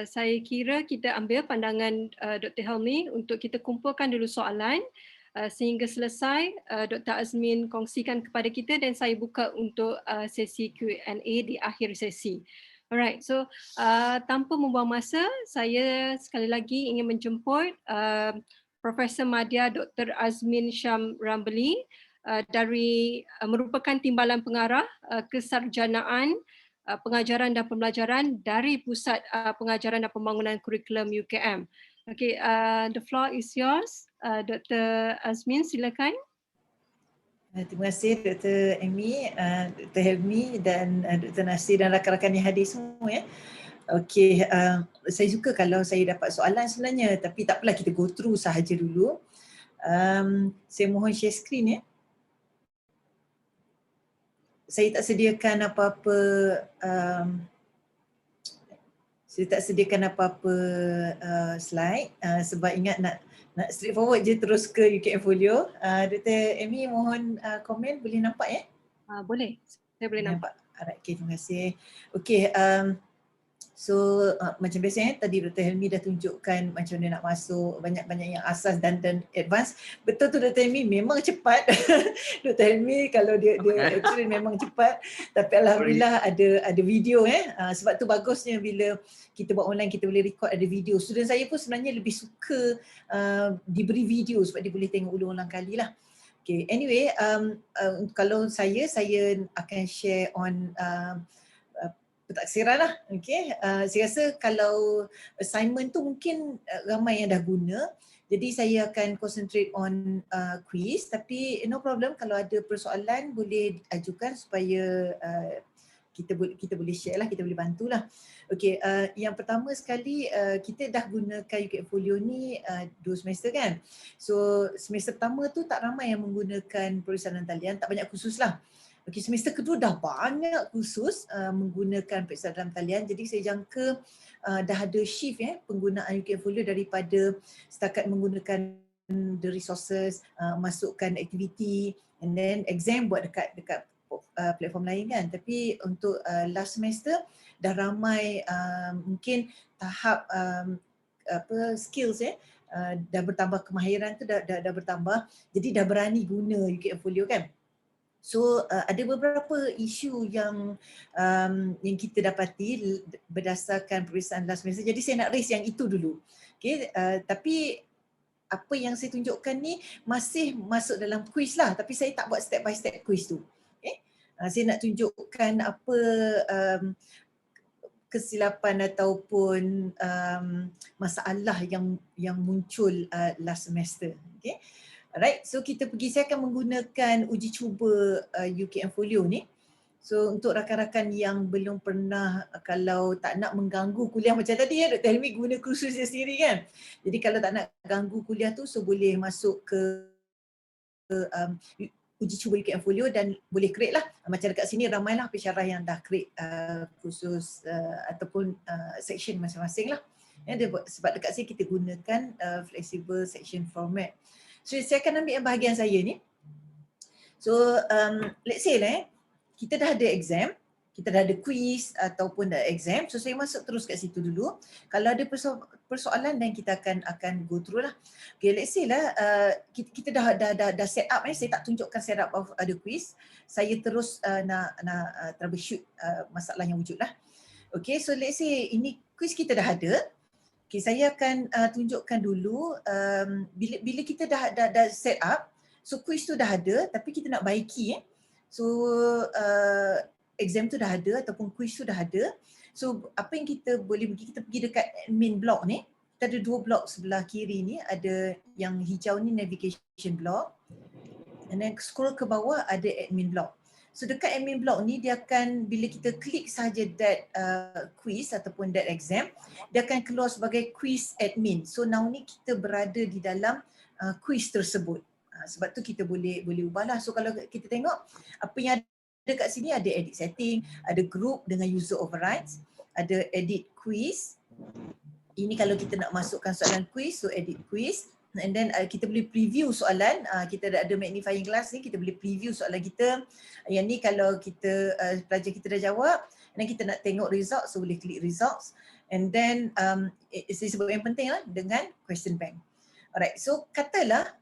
Saya kira kita ambil pandangan Dr. Helmi untuk kita kumpulkan dulu soalan sehingga selesai Dr. Azmin kongsikan kepada kita dan saya buka untuk sesi Q&A di akhir sesi. Alright, so tanpa membuang masa, saya sekali lagi ingin menjemput Profesor Madya Dr. Azmin Syam Rambeli dari merupakan Timbalan Pengarah Kesarjanaan Pengajaran dan Pembelajaran dari Pusat Pengajaran dan Pembangunan Kurikulum UKM. Okay, the floor is yours. Dr. Azmin, silakan. Terima kasih Dr. Amy, Dr. Helmi dan Dr. Nasir dan rakan-rakan yang hadir semua ya. Okey, saya suka kalau saya dapat soalan sebenarnya, tapi tak apalah, kita go through sahaja dulu. Saya mohon share screen ya. Saya tak sediakan apa-apa slide sebab ingat nak straightforward je terus ke UKM Folio. Dr. Amy mohon komen, boleh nampak ya? Boleh, saya boleh nampak. Alright, okay, terima kasih. Okay, so macam biasa tadi Dr. Helmi dah tunjukkan macam mana nak masuk, banyak-banyak yang asas dan advance. Betul tu Dr. Helmi, memang cepat. Dr. Helmi kalau dia actually memang cepat, tapi alhamdulillah ada video sebab tu bagusnya bila kita buat online kita boleh record ada video. Student saya pun sebenarnya lebih suka diberi video sebab dia boleh tengok ulang-ulang kali lah. Okay, anyway, kalau saya akan share on pentaksiran lah. Okay. Saya rasa kalau assignment tu mungkin ramai yang dah guna. Jadi saya akan concentrate on quiz, tapi no problem kalau ada persoalan boleh ajukan supaya kita boleh share lah, kita boleh bantulah. Okay, yang pertama sekali kita dah gunakan UKM Folio ni 2 semester kan. So semester pertama tu tak ramai yang menggunakan perisanan talian, tak banyak khusus lah. Okay, semester kedua dah banyak khusus menggunakan perisanan talian. Jadi saya jangka dah ada shift penggunaan UKM Folio daripada setakat menggunakan the resources, masukkan aktiviti and then exam buat dekat platform lain kan. Tapi untuk last semester dah ramai mungkin tahap skills dah bertambah, kemahiran tu dah bertambah. Jadi dah berani guna UKM Folio kan. So ada beberapa isu yang kita dapati berdasarkan peperiksaan last semester. Jadi saya nak raise yang itu dulu. Okay, tapi apa yang saya tunjukkan ni masih masuk dalam quiz lah, tapi saya tak buat step by step quiz tu. Okay? Saya nak tunjukkan apa kesilapan ataupun masalah yang muncul last semester. Okay? Alright, so kita pergi, saya akan menggunakan uji cuba UKM Folio ni. So untuk rakan-rakan yang belum pernah, kalau tak nak mengganggu kuliah macam tadi ya, Dr. Helmi guna kursus dia sendiri kan. Jadi kalau tak nak ganggu kuliah tu, so boleh masuk ke uji cuba UKM Folio dan boleh create lah. Macam dekat sini ramailah pensyarah yang dah create khusus ataupun section masing-masing lah. Sebab dekat sini kita gunakan flexible section format. So saya akan ambil yang bahagian saya ni. So let's say lah kita dah ada exam, kita dah ada quiz ataupun dah exam. So saya masuk terus kat situ dulu. Kalau ada persoalan dan kita akan go through lah. Okay, let's say lah kita dah set up saya tak tunjukkan set up of the quiz. Saya terus nak troubleshoot masalah yang wujud lah. Okay, so let's say ini quiz kita dah ada. Okay, saya akan tunjukkan dulu bila kita dah set up, so quiz tu dah ada tapi kita nak baiki So exam tu dah ada ataupun quiz tu dah ada. So apa yang kita boleh pergi, kita pergi dekat admin block ni. Kita ada 2 blok sebelah kiri ni, ada yang hijau ni navigation block. And then scroll ke bawah ada admin block. So dekat admin block ni dia akan, bila kita klik saja that quiz ataupun that exam, dia akan keluar sebagai quiz admin. So now ni kita berada di dalam quiz tersebut. Sebab tu kita boleh ubahlah. So kalau kita tengok apa yang ada kat sini, ada edit setting, ada group dengan user overrides, ada edit quiz. Ini kalau kita nak masukkan soalan quiz, so edit quiz. And then kita boleh preview soalan, kita ada magnifying glass ni, kita boleh preview soalan kita. Yang ni kalau kita pelajar kita dah jawab, dan kita nak tengok result, so boleh klik results. And then saya sebut yang penting lah dengan question bank. Alright, so katalah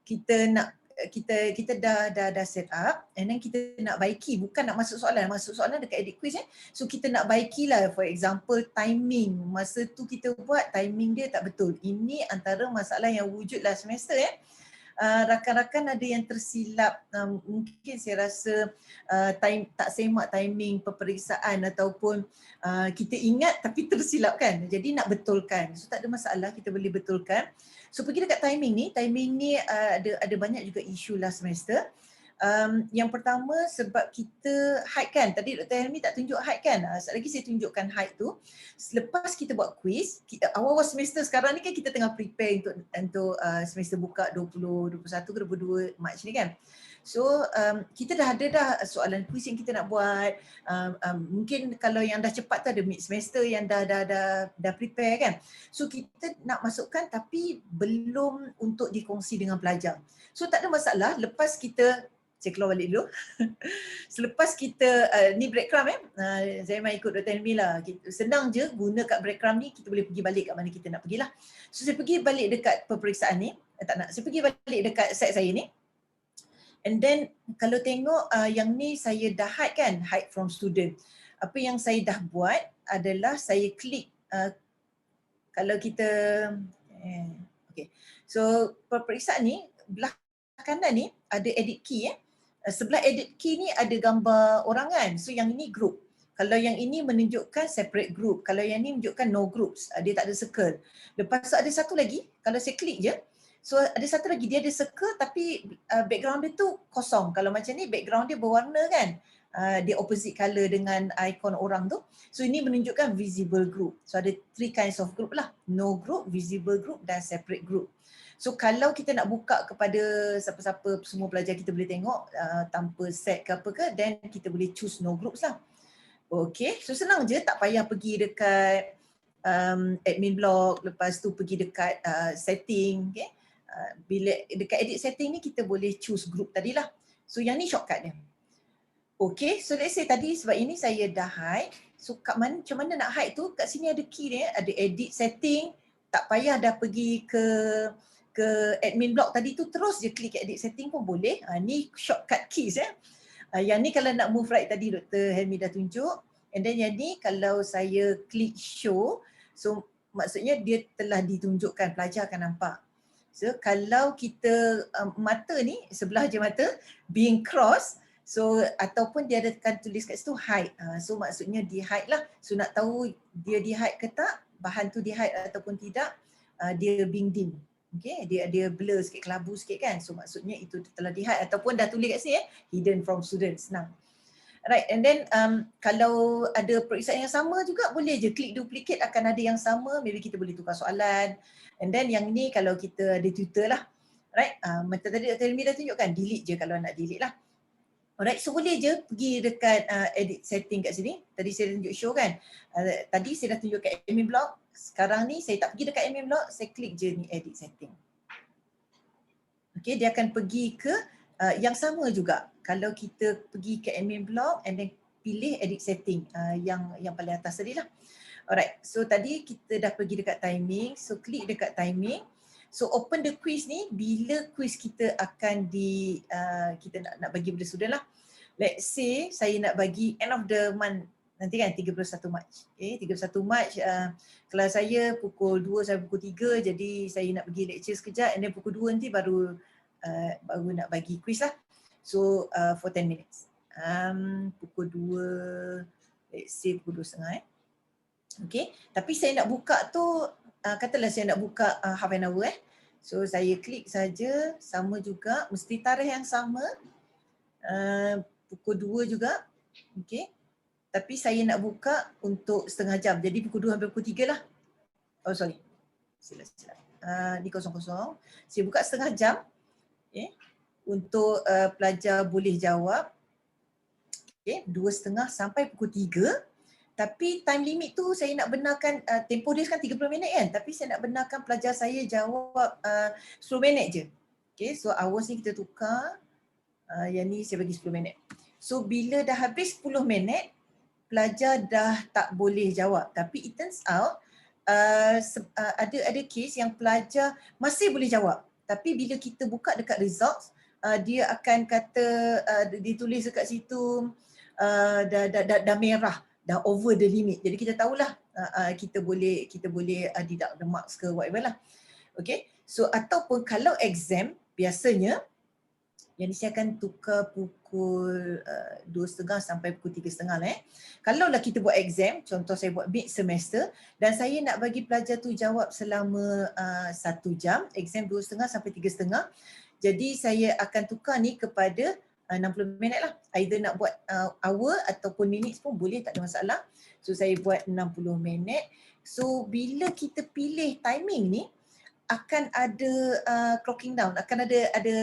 kita dah set up and then kita nak baiki, bukan nak masuk soalan dekat edit quiz So kita nak baiki lah, for example timing, masa tu kita buat timing dia tak betul. Ini antara masalah yang wujud last semester rakan-rakan ada yang tersilap, mungkin saya rasa tak semak timing peperiksaan ataupun kita ingat tapi tersilap kan, jadi nak betulkan. So tak ada masalah, kita boleh betulkan. So pergi dekat timing ni ada banyak juga isu last semester. Yang pertama sebab kita hide kan, tadi Dr. Helmi tak tunjuk hide kan, sekejap lagi saya tunjukkan hide tu. Selepas kita buat quiz, awal-awal semester sekarang ni kan kita tengah prepare untuk semester buka 2021 ke 22 Mac ni kan. So kita dah ada soalan quiz yang kita nak buat. Mungkin kalau yang dah cepat tu ada mid semester yang dah prepare kan. So kita nak masukkan tapi belum untuk dikongsi dengan pelajar. So tak ada masalah, lepas kita, saya keluar balik dulu. Selepas kita, ni breadcrumb saya main ikut Dr. Helmi lah. Senang je, guna kat breadcrumb ni, kita boleh pergi balik kat mana kita nak pergilah. So saya pergi balik dekat peperiksaan ni, saya pergi balik dekat site saya ni. And then kalau tengok yang ni saya dah hide kan, hide from student. Apa yang saya dah buat adalah saya klik, kalau kita, okay. So peperiksaan ni, belah kanan ni ada edit key sebelah edit key ni ada gambar orang kan. So yang ini group. Kalau yang ini menunjukkan separate group. Kalau yang ini menunjukkan no groups. Dia tak ada circle. Lepas tu ada satu lagi. Kalau saya klik je. So ada satu lagi. Dia ada circle tapi background dia tu kosong. Kalau macam ni background dia berwarna kan. Dia opposite color dengan ikon orang tu. So ini menunjukkan visible group. So ada 3 kinds of group lah. No group, visible group dan separate group. So kalau kita nak buka kepada siapa-siapa, semua pelajar kita boleh tengok tanpa set ke apa ke, then kita boleh choose no groups lah. Okay, so senang je, tak payah pergi dekat admin block, lepas tu pergi dekat setting. Okay. Bila dekat edit setting ni kita boleh choose group tadilah. So yang ni shortcut dia. Okay, so let's say tadi sebab ini saya dah hide. So kat mana, macam mana nak hide tu, kat sini ada key dia, ada edit setting, tak payah dah pergi ke ke admin block tadi tu terus je klik edit setting pun boleh. Ni shortcut keys ya. Yang ni kalau nak move right tadi Dr. Helmi dah tunjuk. And then yang ni kalau saya klik show, so maksudnya dia telah ditunjukkan, pelajar akan nampak. So kalau kita mata ni, sebelah je mata, being crossed, so ataupun dia akan tulis kat situ hide. So maksudnya di hide lah. So nak tahu dia di hide ke tak, bahan tu di hide ataupun tidak, dia being dim. Okay, dia blur sikit, kelabu sikit kan. So maksudnya itu telah di hide ataupun dah tulis kat sini hidden from student, senang. Right, and then kalau ada periksaan yang sama juga boleh je klik duplicate, akan ada yang sama, maybe kita boleh tukar soalan. And then yang ni kalau kita ada tutor lah. Right, macam tadi Dr. Helmi dah tunjukkan, delete je kalau nak delete lah. Alright, so boleh je pergi dekat edit setting kat sini. Tadi saya tunjuk show kan. Tadi saya dah tunjuk kat admin block. Sekarang ni saya tak pergi dekat admin block, saya klik je ni edit setting. Okay, dia akan pergi ke yang sama juga. Kalau kita pergi ke admin block and then pilih edit setting yang paling atas tadi lah. Alright, so tadi kita dah pergi dekat timing. So klik dekat timing. So open the quiz ni, bila quiz kita akan kita nak bagi pada student lah. Let's say saya nak bagi end of the month nanti kan 31 Mac. Okay, 31 Mac kelas saya pukul 2 sampai pukul 3, jadi saya nak pergi lecture sekejap and then pukul 2 nanti baru nak bagi quiz lah. So for 10 minutes. Pukul 2, let's say pukul 2.30 Okay, tapi saya nak buka tu katalah saya nak buka half an hour So saya klik saja, sama juga, mesti tarikh yang sama, pukul 2 juga. Okay, tapi saya nak buka untuk setengah jam, jadi pukul 2 sampai pukul 3 lah. Oh sorry, silap. Ni 00. Saya buka setengah jam untuk pelajar boleh jawab. Okay, 2.30 sampai pukul 3. Tapi time limit tu saya nak benarkan, tempoh dia kan 30 minit kan, tapi saya nak benarkan pelajar saya jawab 10 minit je. Okay, so hours ni kita tukar, yang ni saya bagi 10 minit. So bila dah habis 10 minit, pelajar dah tak boleh jawab. Tapi it turns out ada case yang pelajar masih boleh jawab. Tapi bila kita buka dekat results, dia akan kata, ditulis dekat situ dah merah, dah over the limit. Jadi kita tahulah kita boleh deduct the marks ke whatever lah. Okay, so ataupun kalau exam biasanya yang ni saya akan tukar pukul 2.30 sampai pukul 3.30 lah. Kalau lah kita buat exam, contoh saya buat mid semester dan saya nak bagi pelajar tu jawab selama 1 jam, exam 2.30 sampai 3.30. Jadi saya akan tukar ni kepada 60 minit lah. Either nak buat hour ataupun minutes pun boleh, tak ada masalah. So saya buat 60 minit. So bila kita pilih timing ni, akan ada clocking down, akan ada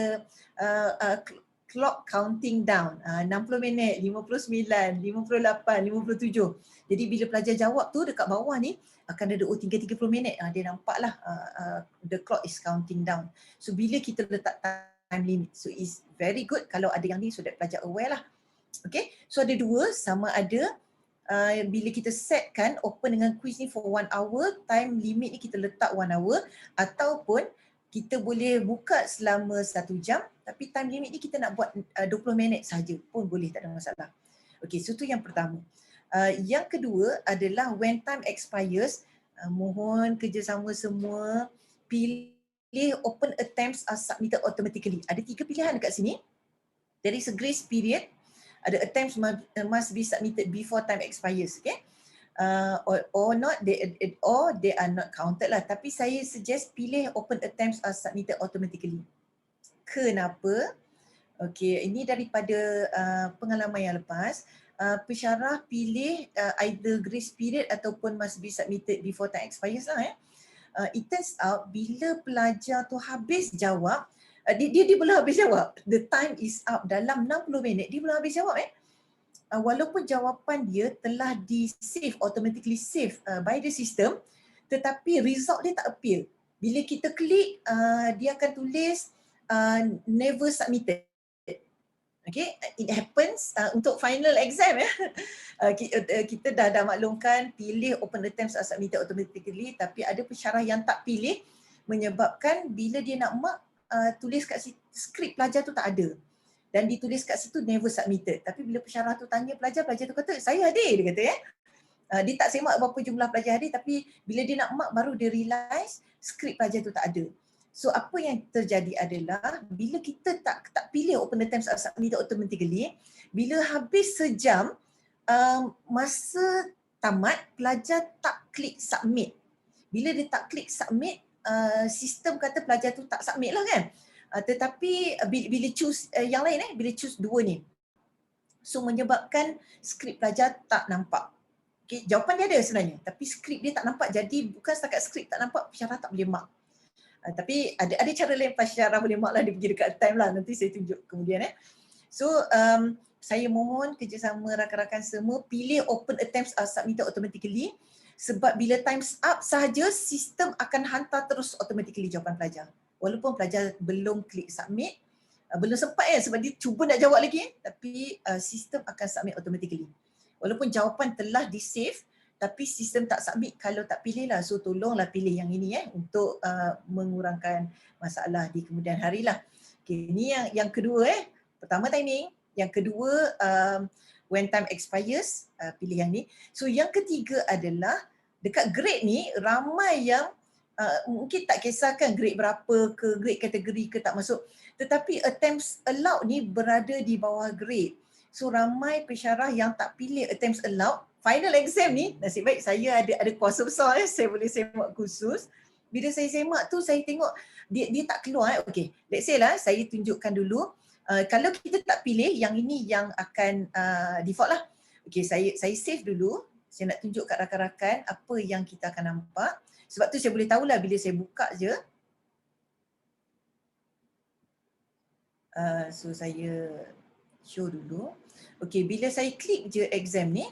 clock counting down. 60 minit, 59, 58, 57. Jadi bila pelajar jawab tu dekat bawah ni, akan ada tinggal 30 minit. Dia nampak lah the clock is counting down. So bila kita letak time limit, so is very good kalau ada yang ni so that pelajar aware lah. Okay, so ada dua, sama ada bila kita setkan open dengan quiz ni for 1 hour, time limit ni kita letak 1 hour, ataupun kita boleh buka selama 1 jam tapi time limit ni kita nak buat 20 minit saja pun boleh, tak ada masalah. Okay, so tu yang pertama. Yang kedua adalah when time expires, mohon kerjasama semua, pilih open attempts are submitted automatically. Ada 3 pilihan dekat sini. There is a grace period. Ada attempts must be submitted before time expires. Okay. Or not, they are not counted lah. Tapi saya suggest pilih open attempts are submitted automatically. Kenapa? Okay, ini daripada pengalaman yang lepas. Pensyarah pilih either grace period ataupun must be submitted before time expires lah. It turns out bila pelajar tu habis jawab, dia belum habis jawab, the time is up, dalam 60 minit dia belum habis jawab walaupun jawapan dia telah di save, automatically save by the system, tetapi result dia tak appear. Bila kita klik, dia akan tulis never submitted. Okay, it happens untuk final exam kita dah maklumkan pilih open attempts are submitted automatically, tapi ada pensyarah yang tak pilih. menyebabkan bila dia nak mark tulis kat situ, skrip pelajar tu tak ada. Dan ditulis kat situ never submitted. Tapi bila pensyarah tu tanya pelajar tu kata saya hadir, dia kata ya. Dia tak semak berapa jumlah pelajar hadir, tapi bila dia nak mark baru dia realise skrip pelajar tu tak ada. So apa yang terjadi adalah bila kita tak pilih open attempts are submitted automatically, bila habis sejam masa tamat pelajar tak klik submit. Bila dia tak klik submit, sistem kata pelajar tu tak submit lah kan. Tetapi bila choose yang lain bila choose dua ni, so menyebabkan skrip pelajar tak nampak. Okay, jawapan dia ada sebenarnya tapi skrip dia tak nampak, jadi bukan setakat skrip tak nampak, pensyarah tak boleh mark. Tapi ada cara lain pensyarah boleh mark lah, dia pergi dekat time lah, nanti saya tunjuk kemudian So saya mohon kerjasama rakan-rakan semua pilih open attempts are submitted automatically, sebab bila times up sahaja sistem akan hantar terus automatically jawapan pelajar. Walaupun pelajar belum klik submit, belum sempat sebab dia cuba nak jawab lagi, tapi sistem akan submit automatically. Walaupun jawapan telah di-save, tapi sistem tak submit kalau tak pilih lah. So tolonglah pilih yang ini untuk mengurangkan masalah di kemudian hari lah. Okay, ini yang kedua pertama timing, yang kedua when time expires, pilih yang ni. So yang ketiga adalah dekat grade ni ramai yang mungkin tak kisahkan grade berapa ke, grade kategori ke tak masuk, tetapi attempts allowed ni berada di bawah grade. So ramai pensyarah yang tak pilih attempts allowed. Final exam ni, nasib baik saya ada kuasa besar saya boleh semak khusus. Bila saya semak tu saya tengok dia tak keluar Okay, let's say lah saya tunjukkan dulu. Kalau kita tak pilih, yang ini yang akan default lah. Okay, saya save dulu. Saya nak tunjuk kat rakan-rakan apa yang kita akan nampak. Sebab tu saya boleh tahulah bila saya buka je. So saya show dulu. Okay, bila saya klik je exam ni,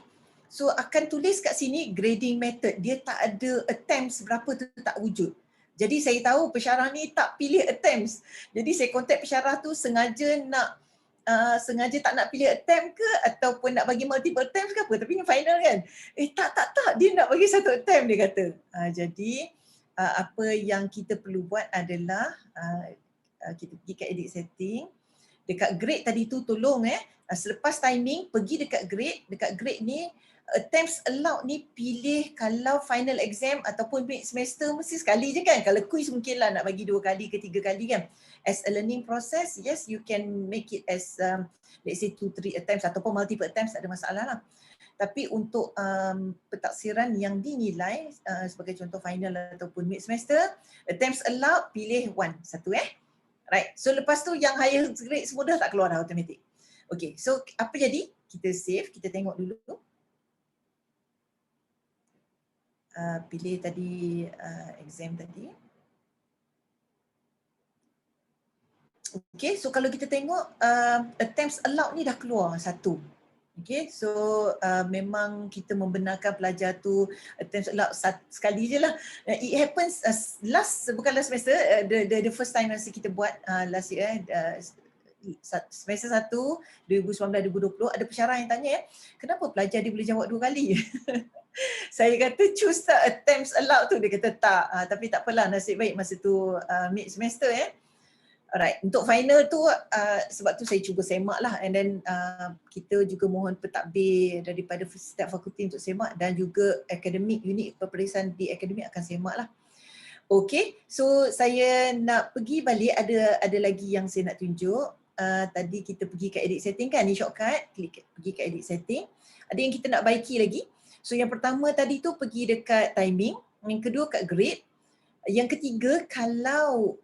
so akan tulis kat sini grading method. Dia tak ada attempts berapa tu tak wujud. Jadi saya tahu pensyarah ni tak pilih attempts. Jadi saya contact pensyarah tu sengaja tak nak pilih attempt ke ataupun nak bagi multiple attempts ke apa. Tapi ni final kan. Tak. Dia nak bagi satu attempt dia kata. Jadi apa yang kita perlu buat adalah kita pergi kat edit setting. Dekat grade tadi tu tolong selepas timing pergi dekat grade ni attempts allowed ni pilih kalau final exam ataupun mid semester mesti sekali je kan. Kalau quiz mungkinlah nak bagi 2 kali ke 3 kali kan. As a learning process, yes you can make it as let's say 2-3 attempts ataupun multiple attempts, tak ada masalah lah. Tapi untuk pentaksiran yang dinilai sebagai contoh final ataupun mid semester, attempts allowed pilih 1 Right. So lepas tu yang higher grade semua dah tak keluar dah automatic. Okay, so apa jadi? Kita save, kita tengok dulu. Pilih tadi exam tadi. Okay, so kalau kita tengok attempts allowed ni dah keluar 1. Okay, so memang kita membenarkan pelajar tu attempts allowed sekali je lah. It happens bukan last semester, the first time masa kita buat last year, semester 1 2019-2020, ada pensyarah yang tanya kenapa pelajar dia boleh jawab 2 kali? Saya kata choose the attempts allowed tu, dia kata tak, tapi tak apalah, nasib baik masa tu mid semester Alright, untuk final tu sebab tu saya cuba semak lah, and then kita juga mohon pentadbir daripada setiap fakulti untuk semak, dan juga akademik, unit peperiksaan di akademik akan semak lah. Okay, so saya nak pergi balik, ada lagi yang saya nak tunjuk. Tadi kita pergi ke edit setting kan, ni shortcut, pergi ke edit setting. Ada yang kita nak baiki lagi. So yang pertama tadi tu pergi dekat timing, yang kedua kat grade, yang ketiga kalau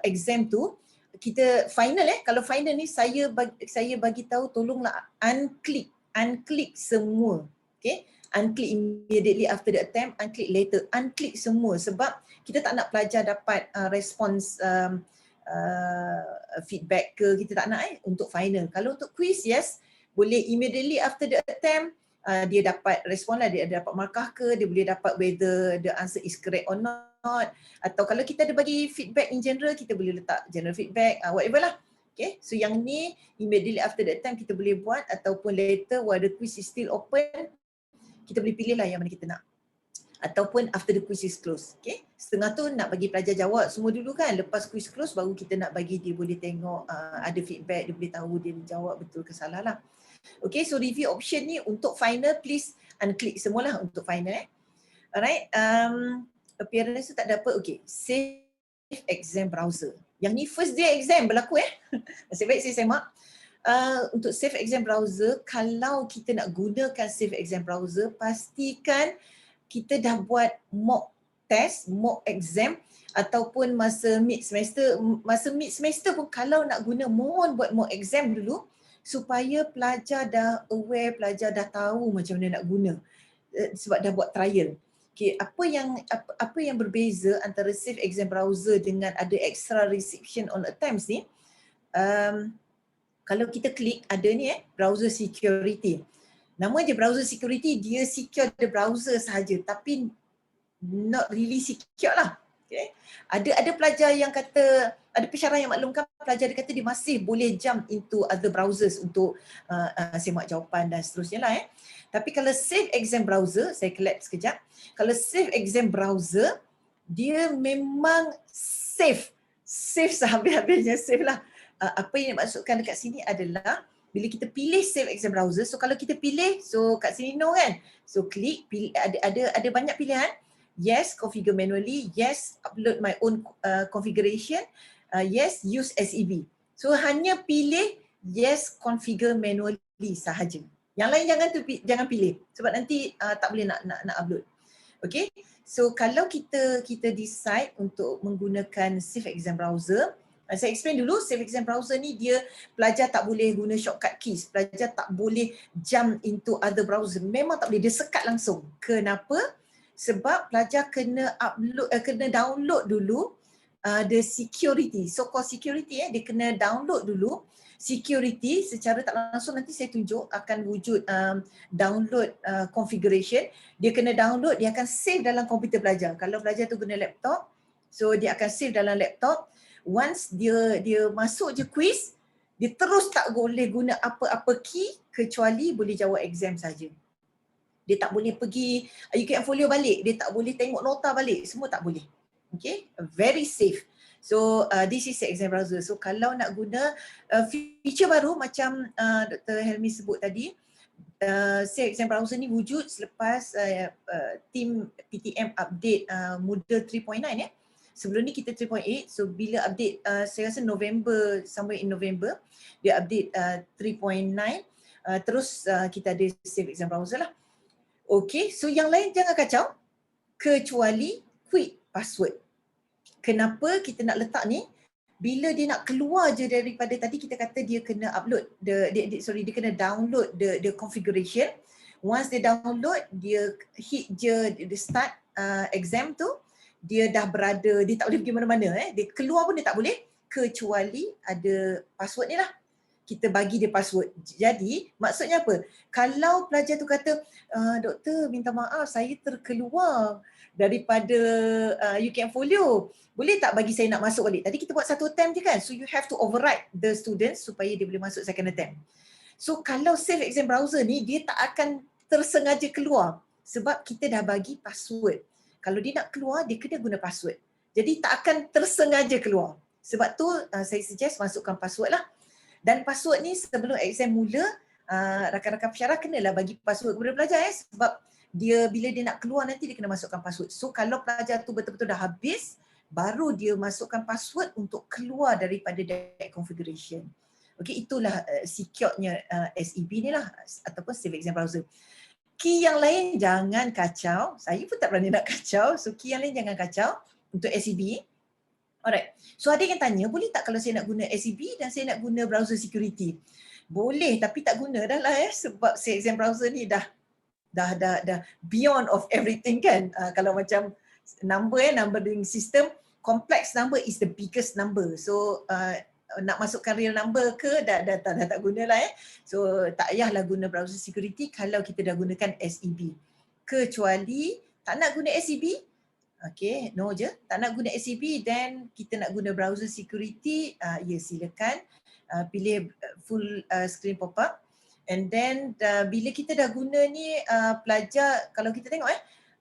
exam tu kita final kalau final ni saya bagi tahu tolonglah unclick semua. Okay, unclick immediately after the attempt, unclick later, unclick semua, sebab kita tak nak pelajar dapat response feedback ke, kita tak nak untuk final. Kalau untuk quiz, yes, boleh immediately after the attempt dia dapat respon lah, dia dapat markah ke, dia boleh dapat whether the answer is correct or not, atau kalau kita ada bagi feedback in general, kita boleh letak general feedback, whatever lah. Okay, so yang ni immediately after the attempt kita boleh buat, ataupun later while the quiz is still open, kita boleh pilih lah yang mana kita nak. ataupun after the quiz is closed. Okay, setengah tu nak bagi pelajar jawab semua dulu kan, lepas quiz close baru kita nak bagi dia boleh tengok ada feedback, dia boleh tahu dia jawab betul ke salah lah. Okay, so review option ni untuk final please unclick semualah untuk final. Alright, appearance tu tak dapat. Okay, save exam browser. Yang ni first day exam berlaku Nasib baik saya semak. Untuk save exam browser, kalau kita nak gunakan save exam browser, pastikan kita dah buat mock test, mock exam ataupun masa mid semester pun kalau nak guna, mohon buat mock exam dulu supaya pelajar dah aware, pelajar dah tahu macam mana nak guna sebab dah buat trial. Okay, apa yang berbeza antara save exam browser dengan ada extra restriction on attempts ni? Kalau kita klik ada ni browser security. Nama je browser security, dia secure the browser sahaja tapi not really secure lah. Okay. Ada pelajar yang kata, ada pensyarah yang maklumkan pelajar dia kata dia masih boleh jump into other browsers untuk semak jawapan dan seterusnya lah. Tapi kalau save exam browser, saya clap sekejap. Kalau save exam browser, dia memang safe sehabis-habisnya safe lah. Apa yang dimaksudkan dekat sini adalah bila kita pilih save exam browser, so kalau kita pilih, so kat sini no kan, so klik, pilih, ada banyak pilihan. Yes, configure manually. Yes, upload my own configuration. Yes, use SEB. So hanya pilih yes, configure manually sahaja. Yang lain jangan pilih sebab nanti tak boleh nak upload. Okay, so kalau kita decide untuk menggunakan save exam browser, saya explain dulu. Save exam browser ni dia pelajar tak boleh guna shortcut keys, pelajar tak boleh jump into other browser, memang tak boleh, dia sekat langsung. Kenapa? Sebab pelajar kena download dulu the security, so called security dia kena download dulu security secara tak langsung. Nanti saya tunjuk akan wujud download configuration. Dia kena download, dia akan save dalam komputer pelajar. Kalau pelajar tu guna laptop, so dia akan save dalam laptop. Once dia masuk je quiz, dia terus tak boleh guna apa-apa key kecuali boleh jawab exam saja. Dia tak boleh pergi UKM Folio balik, dia tak boleh tengok nota balik, semua tak boleh. Okay, very safe. So this is the exam browser. So kalau nak guna feature baru macam Dr. Helmi sebut tadi, save exam browser ni wujud selepas team PTM update Moodle 3.9 Sebelum ni kita 3.8, so bila update saya rasa November, somewhere in November, dia update 3.9, terus kita ada save exam browser lah. Okay, so yang lain jangan kacau kecuali quick password. Kenapa kita nak letak ni? Bila dia nak keluar je daripada tadi kita kata dia kena upload, dia kena download the configuration. Once dia download, dia hit je, dia start exam tu, dia dah berada, dia tak boleh pergi mana-mana. Dia keluar pun dia tak boleh kecuali ada password ni lah. Kita bagi dia password. Jadi maksudnya apa? Kalau pelajar tu kata, doktor minta maaf saya terkeluar daripada UKM Folio, boleh tak bagi saya nak masuk balik? Tadi kita buat satu attempt je kan? So you have to override the students supaya dia boleh masuk second attempt. So kalau save exam browser ni, dia tak akan tersengaja keluar sebab kita dah bagi password. Kalau dia nak keluar, dia kena guna password. Jadi tak akan tersengaja keluar. Sebab tu saya suggest masukkan password lah. Dan password ni sebelum exam mula, rakan-rakan pensyarah kenalah bagi password kepada pelajar sebab bila dia nak keluar nanti dia kena masukkan password. So kalau pelajar tu betul-betul dah habis, baru dia masukkan password untuk keluar daripada that configuration. Okay, itulah secure-nya SEB ni lah ataupun save exam browser. Key yang lain jangan kacau. Saya pun tak berani nak kacau. So key yang lain jangan kacau untuk SEB. Alright. So ada yang tanya, boleh tak kalau saya nak guna SEB dan saya nak guna browser security? Boleh, tapi tak guna dah lah sebab save exam browser ni dah beyond of everything kan. Kalau macam numbering system, complex number is the biggest number. So nak masukkan real number ke dah tak guna lah So tak payahlah guna browser security kalau kita dah gunakan SEB. Kecuali tak nak guna SEB, okay, no je. Tak nak guna SEB then kita nak guna browser security, ya silakan. Pilih full screen pop-up. And then bila kita dah guna ni, pelajar, kalau kita tengok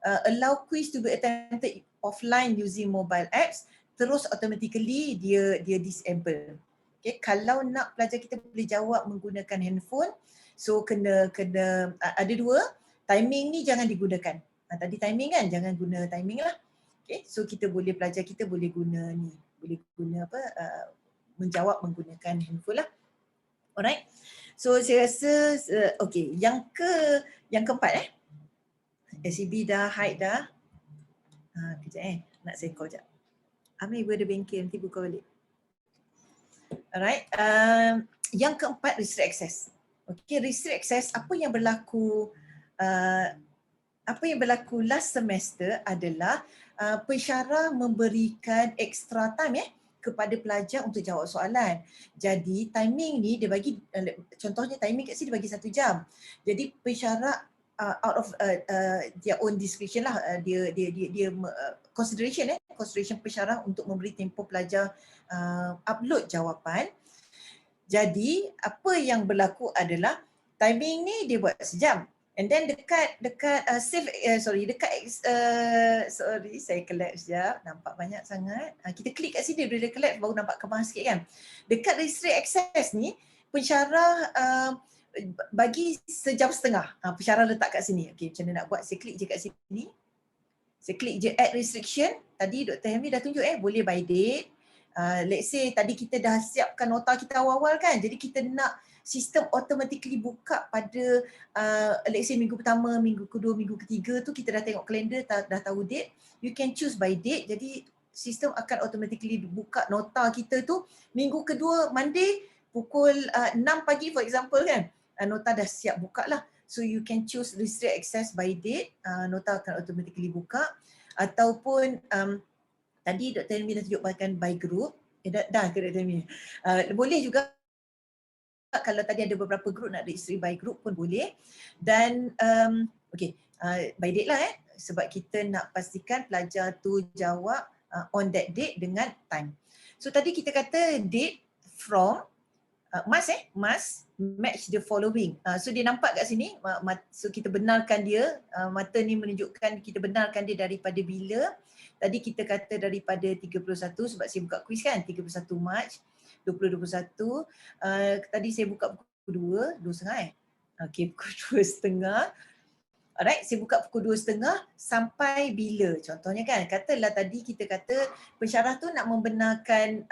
allow quiz to be attempted offline using mobile apps, terus automatically dia disable. Okay, kalau nak pelajar kita boleh jawab menggunakan handphone, so kena ada dua, timing ni jangan digunakan. Tadi timing kan, jangan guna timing lah. Okay, so pelajar kita boleh guna ni, boleh guna menjawab menggunakan handphone lah. Alright. So saya rasa okay, yang keempat SCB dah, height dah. Kejap nak saya call jap. Amir ibu ada bengkel, nanti buka balik. Alright. Yang keempat, restrict access. Okay, restrict access, apa yang berlaku last semester adalah pensyarah memberikan extra time kepada pelajar untuk jawab soalan. Jadi timing ni dia bagi, contohnya timing kat sini dia bagi 1 jam. Jadi pensyarah out of their own discretion lah, dia consideration pensyarah untuk memberi tempoh pelajar upload jawapan. Jadi apa yang berlaku adalah timing ni dia buat sejam. And then dekat saya collapse sekejap, nampak banyak sangat. Kita klik kat sini, bila collapse baru nampak kemah sikit kan. Dekat restrict access ni, pensyarah bagi sejam setengah. Pensyarah letak kat sini. Okay, macam mana nak buat? Saya klik je kat sini. Saya klik je add restriction. Tadi Dr. Helmi dah tunjuk boleh by date. Let's say tadi kita dah siapkan nota kita awal-awal kan. Jadi kita nak sistem automatically buka pada let's say minggu pertama, minggu kedua, minggu ketiga tu kita dah tengok kalender, dah tahu date. You can choose by date. Jadi sistem akan automatically buka nota kita tu minggu kedua Monday pukul 6 pagi for example kan. Nota dah siap buka lah. So you can choose restrict access by date. Nota akan automatically buka. Ataupun tadi Dr. Helmi dah tunjukkan by group. Dah ke Dr. Helmi? Boleh juga kalau tadi ada beberapa group nak register by group pun boleh. Dan okay, by date lah sebab kita nak pastikan pelajar tu jawab on that date dengan time. So tadi kita kata date from must match the following. So dia nampak kat sini, so kita benarkan dia, mata ni menunjukkan kita benarkan dia daripada bila. Tadi kita kata daripada 31 sebab saya buka quiz kan, 31 Mac 2021. Tadi saya buka pukul 2.30 Okay, pukul 2.30. Alright, saya buka pukul 2.30 sampai bila? Contohnya kan, katalah tadi kita kata pensyarah tu nak membenarkan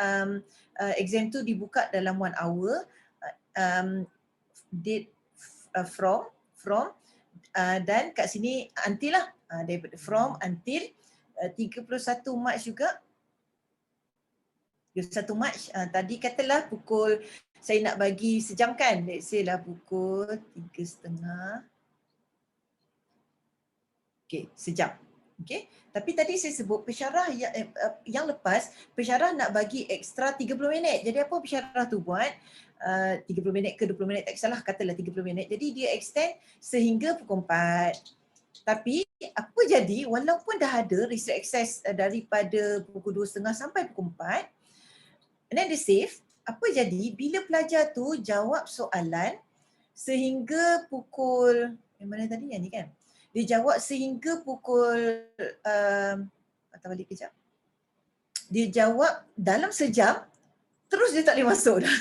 exam tu dibuka dalam 1 hour. Date from dan kat sini until lah. Daripada from until 31 Mac juga. 1 Mac, tadi katalah pukul, saya nak bagi sejam kan, let's say lah pukul 3.30. Okay, sejam. Okay, tapi tadi saya sebut pensyarah yang lepas, pensyarah nak bagi ekstra 30 minit. Jadi apa pensyarah tu buat? 30 minit ke 20 minit, tak kisahlah, katalah 30 minit. Jadi dia extend sehingga pukul 4. Tapi apa jadi, walaupun dah ada restrict access daripada pukul 2.30 sampai pukul 4, and then dia save, apa jadi bila pelajar tu jawab soalan sehingga pukul, mana tadi yang ni kan? Dia jawab sehingga pukul, patah balik kejap. Dia jawab dalam sejam, terus dia tak boleh masuk dah.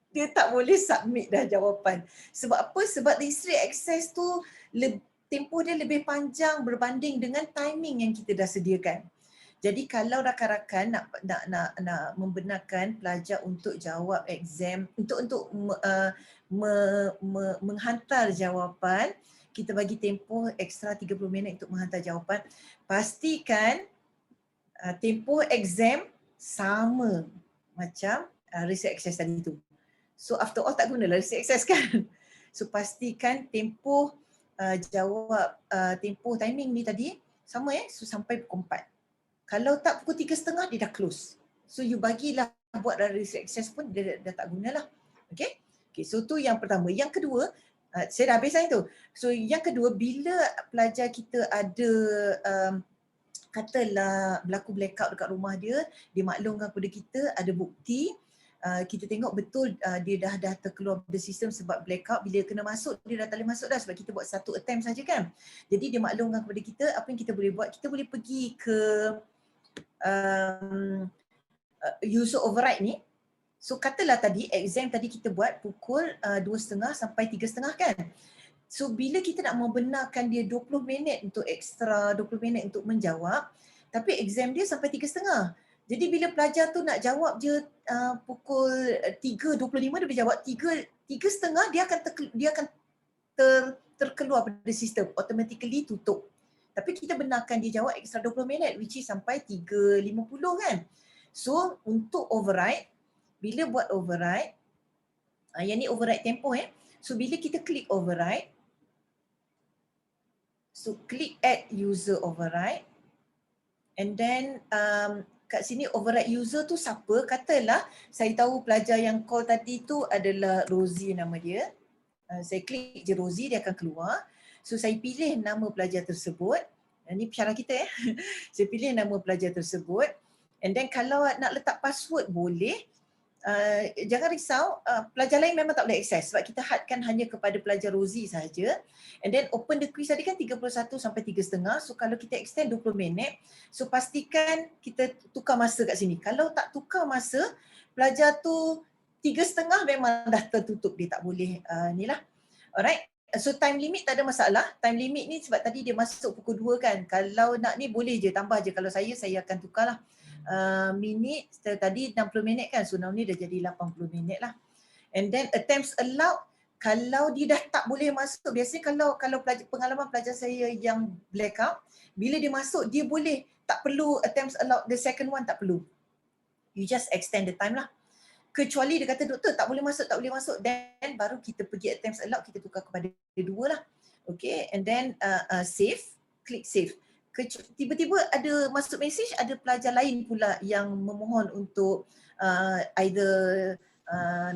Dia tak boleh submit dah jawapan. Sebab apa? Sebab restrict access tu tempoh dia lebih panjang berbanding dengan timing yang kita dah sediakan. Jadi kalau rakan-rakan nak membenarkan pelajar untuk jawab exam, untuk menghantar jawapan, kita bagi tempoh ekstra 30 minit untuk menghantar jawapan. Pastikan tempoh exam sama macam restrict access tadi tu. So after all tak gunalah restrict access kan. So pastikan tempoh jawab, tempoh timing ni tadi sama so sampai pukul 4. Kalau tak pukul 3.30 dia dah close. So you bagilah buat restrict access pun dia dah tak gunalah. Okay? Okay, so tu yang pertama. Yang kedua, saya dah habis lah itu. So yang kedua, bila pelajar kita ada katalah berlaku blackout dekat rumah dia, dia maklumkan kepada kita ada bukti kita tengok betul dia dah terkeluar dari sistem sebab blackout. Bila kena masuk dia dah tak boleh masuk dah sebab kita buat satu attempt saja kan. Jadi dia maklumkan kepada kita apa yang kita boleh buat. Kita boleh pergi ke user override ni. So katalah tadi exam tadi kita buat pukul 2.30 sampai 3.30 kan. So bila kita nak membenarkan dia 20 minit untuk extra, 20 minit untuk menjawab, tapi exam dia sampai 3.30. Jadi bila pelajar tu nak jawab je pukul 3.25 dia boleh jawab, 3.30 dia akan terkeluar pada sistem, automatically tutup. Tapi kita benarkan dia jawab extra 20 minit which is sampai 3.50 kan. So untuk override, bila buat override, yang ni override tempo So bila kita klik override, so klik add user override and then kat sini override user tu siapa? Katalah saya tahu pelajar yang call tadi tu adalah Rosie nama dia. Saya klik je Rosie, dia akan keluar. So saya pilih nama pelajar tersebut. Ini pensyarah kita Saya pilih nama pelajar tersebut. And then kalau nak letak password boleh. Jangan risau, pelajar lain memang tak boleh akses sebab kita hadkan hanya kepada pelajar Rosie sahaja. And then open the quiz tadi kan 31 sampai 3.30. So kalau kita extend 20 minit, so pastikan kita tukar masa kat sini. Kalau tak tukar masa, pelajar tu 3.30 memang dah tertutup, dia tak boleh ni lah. Alright. So time limit tak ada masalah. Time limit ni sebab tadi dia masuk pukul 2 kan. Kalau nak ni boleh je, tambah je. Kalau saya akan tukar lah. Minit, tadi 60 minit kan. So now ni dah jadi 80 minit lah. And then attempts allowed, kalau dia dah tak boleh masuk, biasanya kalau pengalaman pelajar saya yang blackout, bila dia masuk dia boleh, tak perlu attempts allowed, the second one tak perlu. You just extend the time lah. Kecuali dia kata doktor tak boleh masuk, then baru kita pergi attempts allowed, kita tukar kepada 2 lah. Okay, and then save, klik save. Tiba-tiba ada masuk message, ada pelajar lain pula yang memohon untuk either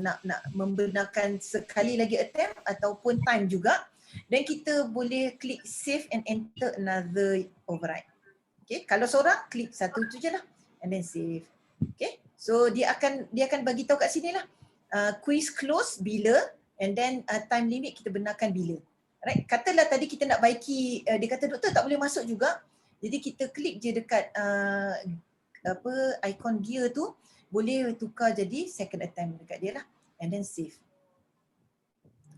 nak membenarkan sekali lagi attempt ataupun time juga. Dan kita boleh klik save and enter another override. Okay, kalau seorang klik satu tu je lah and then save. Okay, so dia akan bagi tahu kat sini lah quiz close bila and then time limit kita benarkan bila. Right, katalah tadi kita nak baiki, dia kata doktor tak boleh masuk juga. Jadi kita klik je dekat ikon gear tu, boleh tukar jadi second attempt dekat dia lah and then save.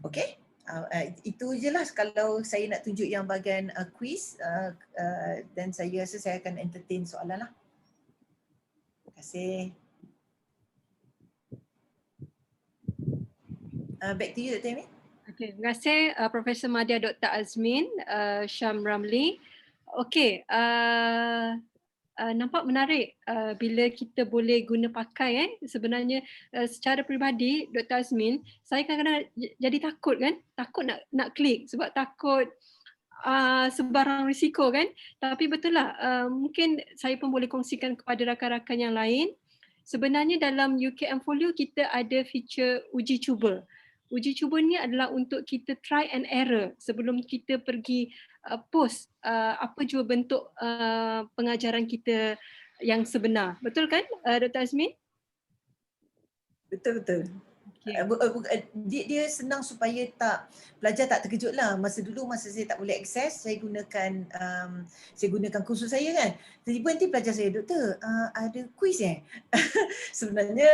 Okay, itu je lah kalau saya nak tunjuk yang bahagian quiz dan saya rasa saya akan entertain soalan lah. Terima kasih. Back to you Dr. Amy. Okay, terima kasih Profesor Madya Dr. Azmin Syam Ramli. Okey, nampak menarik bila kita boleh guna pakai sebenarnya secara peribadi Dr. Azmin, saya kadang-kadang jadi takut kan, takut nak klik sebab takut sebarang risiko kan. Tapi betul lah, mungkin saya pun boleh kongsikan kepada rakan-rakan yang lain. Sebenarnya dalam UKM Folio kita ada feature uji cuba. Uji cuba ni adalah untuk kita try and error sebelum kita pergi post apa jua bentuk pengajaran kita yang sebenar. Betul kan Dr. Azmin? Betul. Okay. Dia senang supaya pelajar tak terkejut lah. Masa saya tak boleh akses, saya gunakan kursus saya kan. Tiba-tiba nanti pelajar saya, doktor ada quiz sebenarnya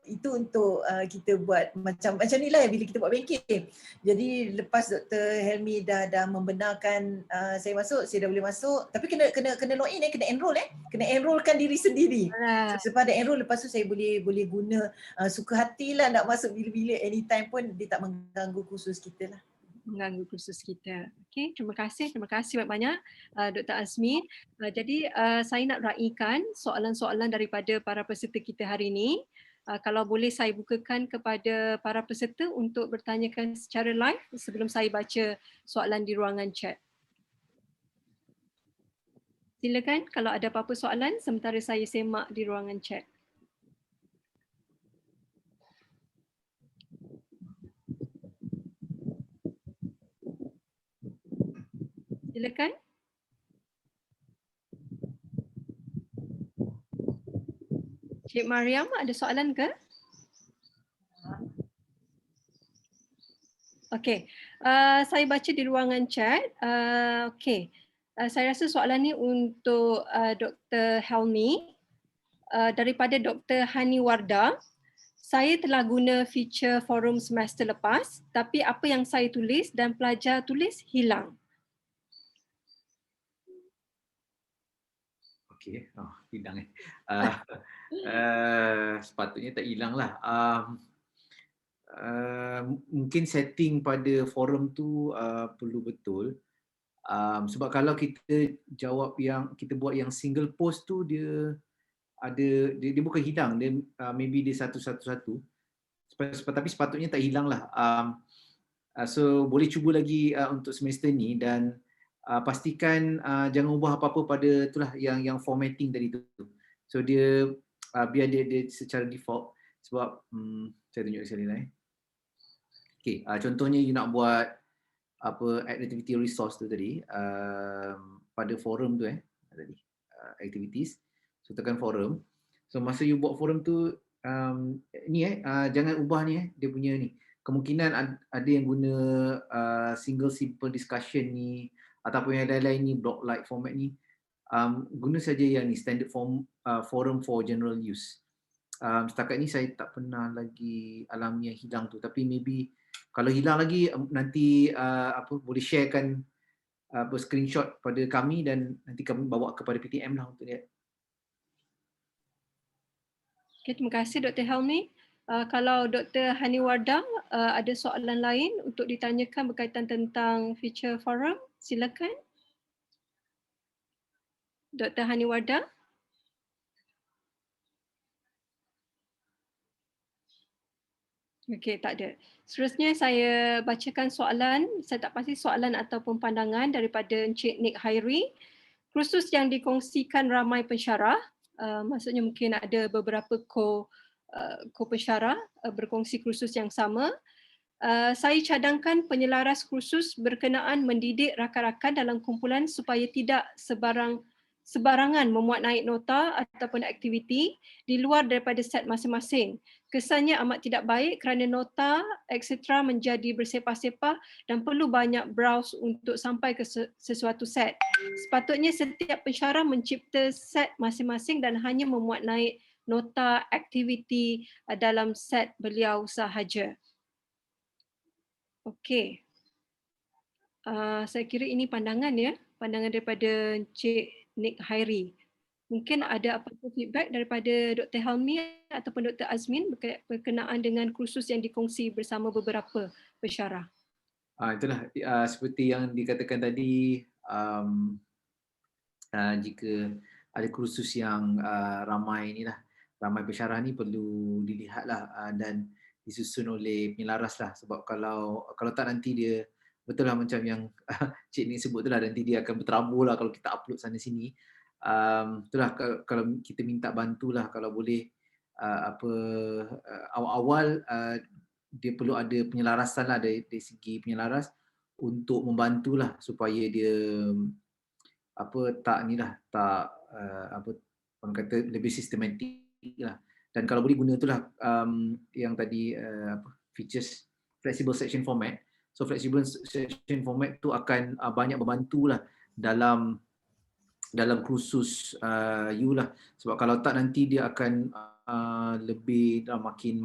itu untuk kita buat macam ni lah bila kita buat banking. Jadi lepas Dr. Helmi dah membenarkan saya masuk, saya dah boleh masuk. Tapi kena login kena enroll kena enrollkan diri sendiri. So, pada enroll lepas tu saya boleh guna suka hatilah nak masuk bila-bila, anytime pun dia tak mengganggu kursus kita lah. Mengganggu kursus kita. Okey, terima kasih banyak-banyak Dr. Azmin. Jadi saya nak raikan soalan-soalan daripada para peserta kita hari ini. Kalau boleh saya bukakan kepada para peserta untuk bertanyakan secara live sebelum saya baca soalan di ruangan chat. Silakan kalau ada apa-apa soalan sementara saya semak di ruangan chat. Silakan. Cik Mariam, ada soalan ke? Okey, saya baca di ruangan chat. Okey, saya rasa soalan ni untuk Dr. Helmi daripada Dr. Hani Wardah. Saya telah guna feature forum semester lepas, tapi apa yang saya tulis dan pelajar tulis hilang. Okey, hilang sepatutnya tak hilang lah. Mungkin setting pada forum tu perlu betul. Sebab kalau kita kita buat yang single post tu, dia dia bukan hilang, dia maybe dia satu-satu, tapi sepatutnya tak hilang lah. So boleh cuba lagi untuk semester ni, dan pastikan jangan ubah apa-apa pada itulah yang formatting tadi tu. So dia biar dia secara default, sebab saya tunjuk sekali lah. Okay, contohnya you nak buat activity resource tu tadi, pada forum tu tadi activities, so tekan forum. So masa you buat forum tu, jangan ubah ni dia punya ni. Kemungkinan ada yang guna single simple discussion ni, ataupun yang lain-lain ni, block-like format ni. Guna saja yang ni, standard forum for general use. Setakat ni saya tak pernah lagi alami yang hilang tu, tapi maybe kalau hilang lagi, nanti boleh sharekan screenshot pada kami, dan nanti kami bawa kepada PTM lah untuk lihat. Okay, terima kasih Dr. Helmi. Kalau Dr. Hani Wardah ada soalan lain untuk ditanyakan berkaitan tentang feature forum, silakan. Dr. Hani Wardah. Okey, tak ada. Seterusnya saya bacakan soalan, saya tak pasti soalan ataupun pandangan daripada Encik Nick Hairi. Kursus yang dikongsikan ramai pensyarah, maksudnya mungkin ada beberapa co-pensyarah berkongsi kursus yang sama. Saya cadangkan penyelaras kursus berkenaan mendidik rakan-rakan dalam kumpulan supaya tidak sebarangan memuat naik nota ataupun aktiviti di luar daripada set masing-masing. Kesannya amat tidak baik kerana nota etc. menjadi bersepah-sepah dan perlu banyak browse untuk sampai ke sesuatu set. Sepatutnya setiap pensyarah mencipta set masing-masing dan hanya memuat naik nota aktiviti dalam set beliau sahaja. Okey. Saya kira ini pandangan pandangan daripada Encik Nick Hairi. Mungkin ada apa-apa feedback daripada Dr. Helmi ataupun Dr. Azmin berkenaan dengan kursus yang dikongsi bersama beberapa pensyarah. Itulah seperti yang dikatakan tadi, jika ada kursus yang ramai pensyarah ni perlu dilihatlah dan disusun oleh penyelaraslah, sebab kalau tak nanti dia betul lah macam yang Cik ni sebut tu lah, nanti dia akan berterabur lah kalau kita upload sana sini. Itulah kalau kita minta bantulah, kalau boleh awal-awal dia perlu ada penyelarasan lah dari segi penyelaras untuk membantulah supaya dia orang kata lebih sistematik lah. Dan kalau boleh guna itulah yang tadi features flexible section format. So flexible section format tu akan banyak membantulah dalam kursus you lah. Sebab kalau tak nanti dia akan lebih makin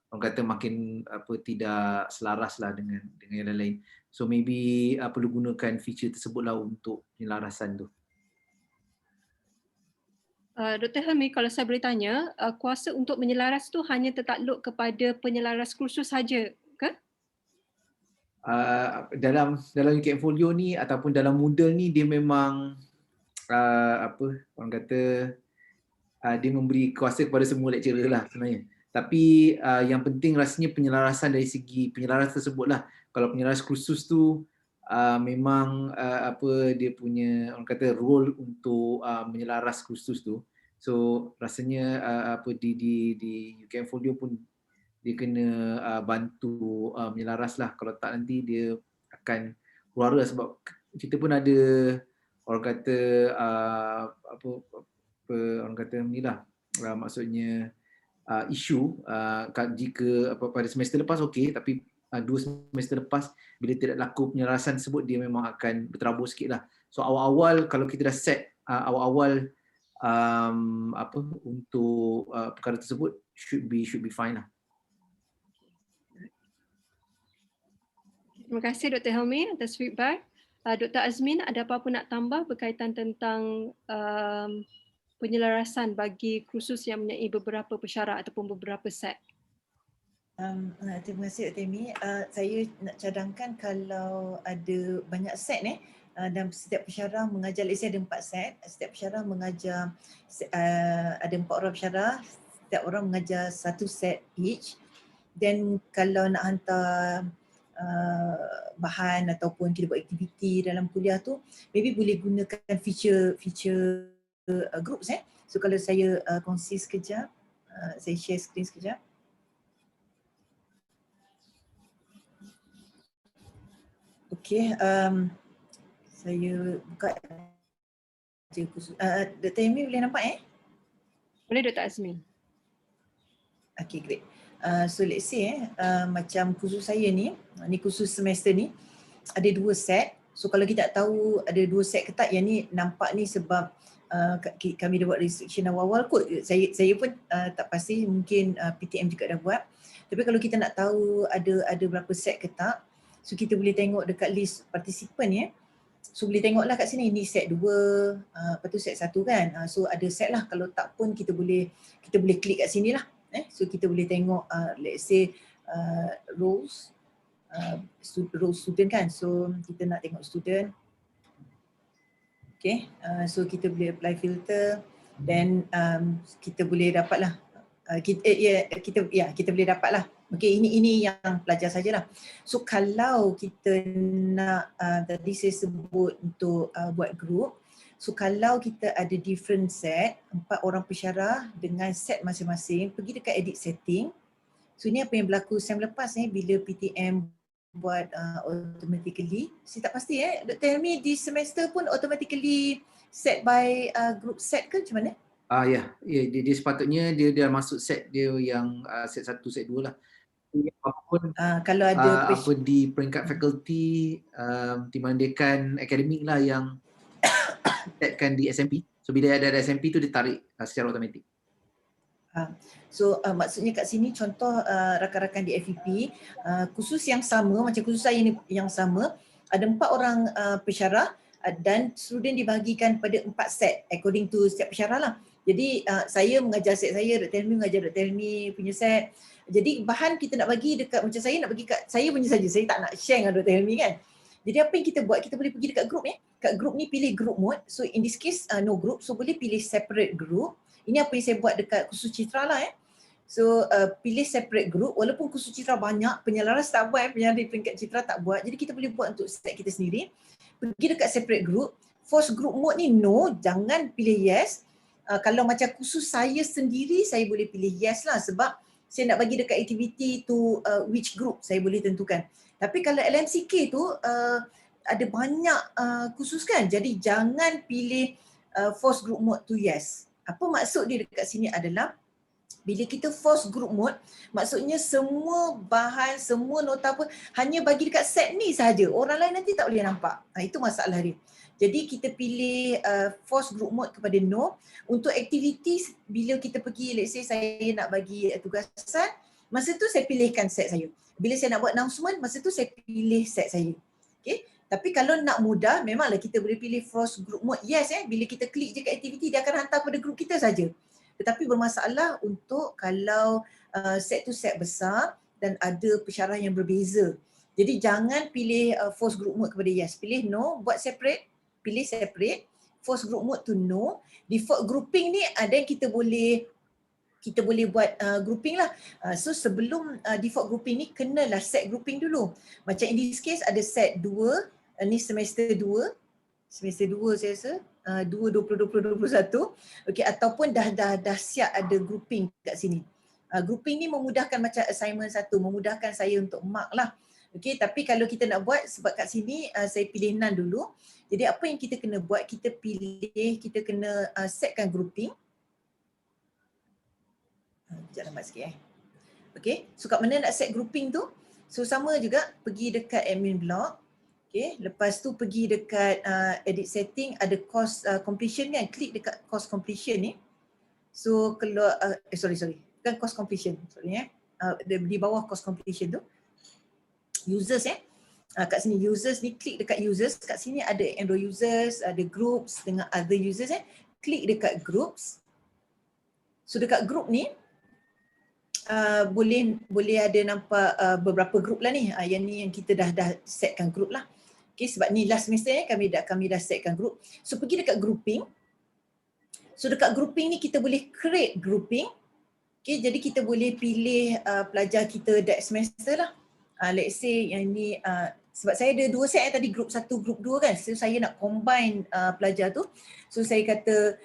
orang kata makin tidak selaras lah dengan yang lain-lain. So maybe perlu gunakan feature tersebutlah untuk penyelarasan tu. Dr. Helmi, kalau saya boleh tanya, kuasa untuk menyelaras tu hanya tertakluk kepada penyelaras kursus saja ke? Dalam UKM Folio ni ataupun dalam Moodle ni, dia memang orang kata dia memberi kuasa kepada semua lecturer lah sebenarnya. Tapi yang penting rasanya penyelarasan dari segi penyelaras tersebut lah. Kalau penyelaras kursus tu memang dia punya orang kata role untuk menyelaras kursus tu. So rasanya di UKM Folio pun dia kena bantu menyelaras lah. Kalau tak nanti dia akan keluar, sebab kita pun ada orang kata orang kata ni lah, maksudnya isu jika pada semester lepas okey, tapi 2 semester lepas bila tidak laku penyelarasan tersebut, dia memang akan berterabur sikit lah. So awal-awal kalau kita dah set awal-awal untuk perkara tersebut should be fine lah. Terima kasih Dr. Helmi atas feedback. Dr. Azmin, ada apa-apa nak tambah berkaitan tentang penyelarasan bagi kursus yang mempunyai beberapa pesara ataupun beberapa set? Terima kasih Dr. Amy. Saya nak cadangkan kalau ada banyak set dan setiap pensyarah mengajar, let's say ada 4 set, setiap pensyarah mengajar, ada 4 orang pensyarah, setiap orang mengajar 1 set each. Dan kalau nak hantar bahan ataupun kita buat aktiviti dalam kuliah tu, maybe boleh gunakan feature groups. So kalau saya kongsi sekejap, saya share screen sekejap. Okey, saya buka je khusus. Dr. Amy boleh nampak Boleh Dr. Azmin? Okay, great. So let's say macam kursus saya ni kursus semester ni ada 2 set. So kalau kita tak tahu ada 2 set ke tak, yang ni nampak ni sebab kami dah buat restriction awal-awal kot. Saya pun tak pasti, mungkin PTM juga dah buat. Tapi kalau kita nak tahu ada berapa set ke tak, so kita boleh tengok dekat list partisipan So boleh tengoklah kat sini, ni set 2, lepas tu set 1 kan. So ada set lah, kalau tak pun kita boleh klik kat sini lah. So kita boleh tengok let's say roles student kan. So kita nak tengok student. Okay, so kita boleh apply filter, then kita boleh dapatlah kita boleh dapatlah. Okay, ini yang pelajar sajalah. So kalau kita nak tadi saya sebut untuk buat group. So kalau kita ada different set, 4 orang pensyarah dengan set masing-masing, pergi dekat edit setting. So ini apa yang berlaku sem lepas bila PTM buat automatically. Saya tak pasti Dr. Helmi di semester pun automatically set by group set ke macam mana? Dia sepatutnya dia masuk set dia yang set 1, set 2 lah. Apapun kalau ada di peringkat fakulti, Timbalan Dekan akademik lah yang setkan di SMP. So bila ada SMP tu dia tarik secara automatik. So maksudnya kat sini contoh rakan-rakan di FEP, kursus yang sama macam kursus saya ni yang sama, ada 4 orang pensyarah dan student dibahagikan pada 4 set according to setiap pensyarah lah. Jadi saya mengajar set saya, Dr. Helmi mengajar Dr. Helmi punya set. Jadi bahan kita nak bagi dekat, macam saya nak bagi kat saya punya saja, saya tak nak share dengan Dr. Helmi kan. Jadi apa yang kita buat, kita boleh pergi dekat group kat group ni pilih group mode. So in this case no group, so boleh pilih separate group. Ini apa yang saya buat dekat kursus Citra lah So pilih separate group, walaupun kursus Citra banyak, penyelaras tak buat, penyelaras di peringkat Citra tak buat. Jadi kita boleh buat untuk set kita sendiri. Pergi dekat separate group, force group mode ni no, jangan pilih yes. Kalau macam kursus saya sendiri, saya boleh pilih yes lah sebab saya nak bagi dekat activity to which group saya boleh tentukan. Tapi kalau LMCK tu ada banyak kursus kan, jadi jangan pilih force group mode to yes. Apa maksud dia dekat sini adalah bila kita force group mode, maksudnya semua bahan, semua nota pun hanya bagi dekat set ni sahaja. Orang lain nanti tak boleh nampak. Itu masalah dia. Jadi kita pilih force group mode kepada no. Untuk aktiviti bila kita pergi, let's say saya nak bagi tugasan, masa tu saya pilihkan set saya. Bila saya nak buat announcement, masa tu saya pilih set saya. Okay. Tapi kalau nak mudah, memanglah kita boleh pilih force group mode. Yes, bila kita klik je kat aktiviti, dia akan hantar pada group kita saja. Tetapi bermasalah untuk kalau set tu set besar dan ada pensyarah yang berbeza. Jadi jangan pilih force group mode kepada yes. Pilih no, buat separate, pilih separate, force group mode to no. Default grouping ni ada yang kita boleh buat grouping lah. So sebelum default grouping ni kenalah set grouping dulu. Macam in this case ada set 2, ni semester 2. Semester 2 saya rasa. 2-20-20-21. Okey, ataupun dah siap ada grouping kat sini. Grouping ni memudahkan macam assignment 1, memudahkan saya untuk mark lah. Okey, tapi kalau kita nak buat, sebab kat sini saya pilih none dulu. Jadi apa yang kita kena buat, kita kena setkan grouping. Sekejap lambat sikit Okey, so kat mana nak set grouping tu? So sama juga pergi dekat admin block. Okay, lepas tu pergi dekat edit setting, ada course completion kan, klik dekat course completion ni. So keluar, bukan course completion, di bawah course completion tu, users kat sini users ni, klik dekat users, kat sini ada enroll users, ada groups dengan other users klik dekat groups. So dekat group ni boleh ada nampak beberapa group lah ni. Yang ni yang kita dah setkan group lah. Okay, sebab ni last semester kami dah setkan group. So pergi dekat grouping. So dekat grouping ni kita boleh create grouping. Okay, jadi kita boleh pilih pelajar kita that semester lah. Let's say yang ni, sebab saya ada 2 set tadi, group 1, group 2 kan. So saya nak combine pelajar tu. So saya kata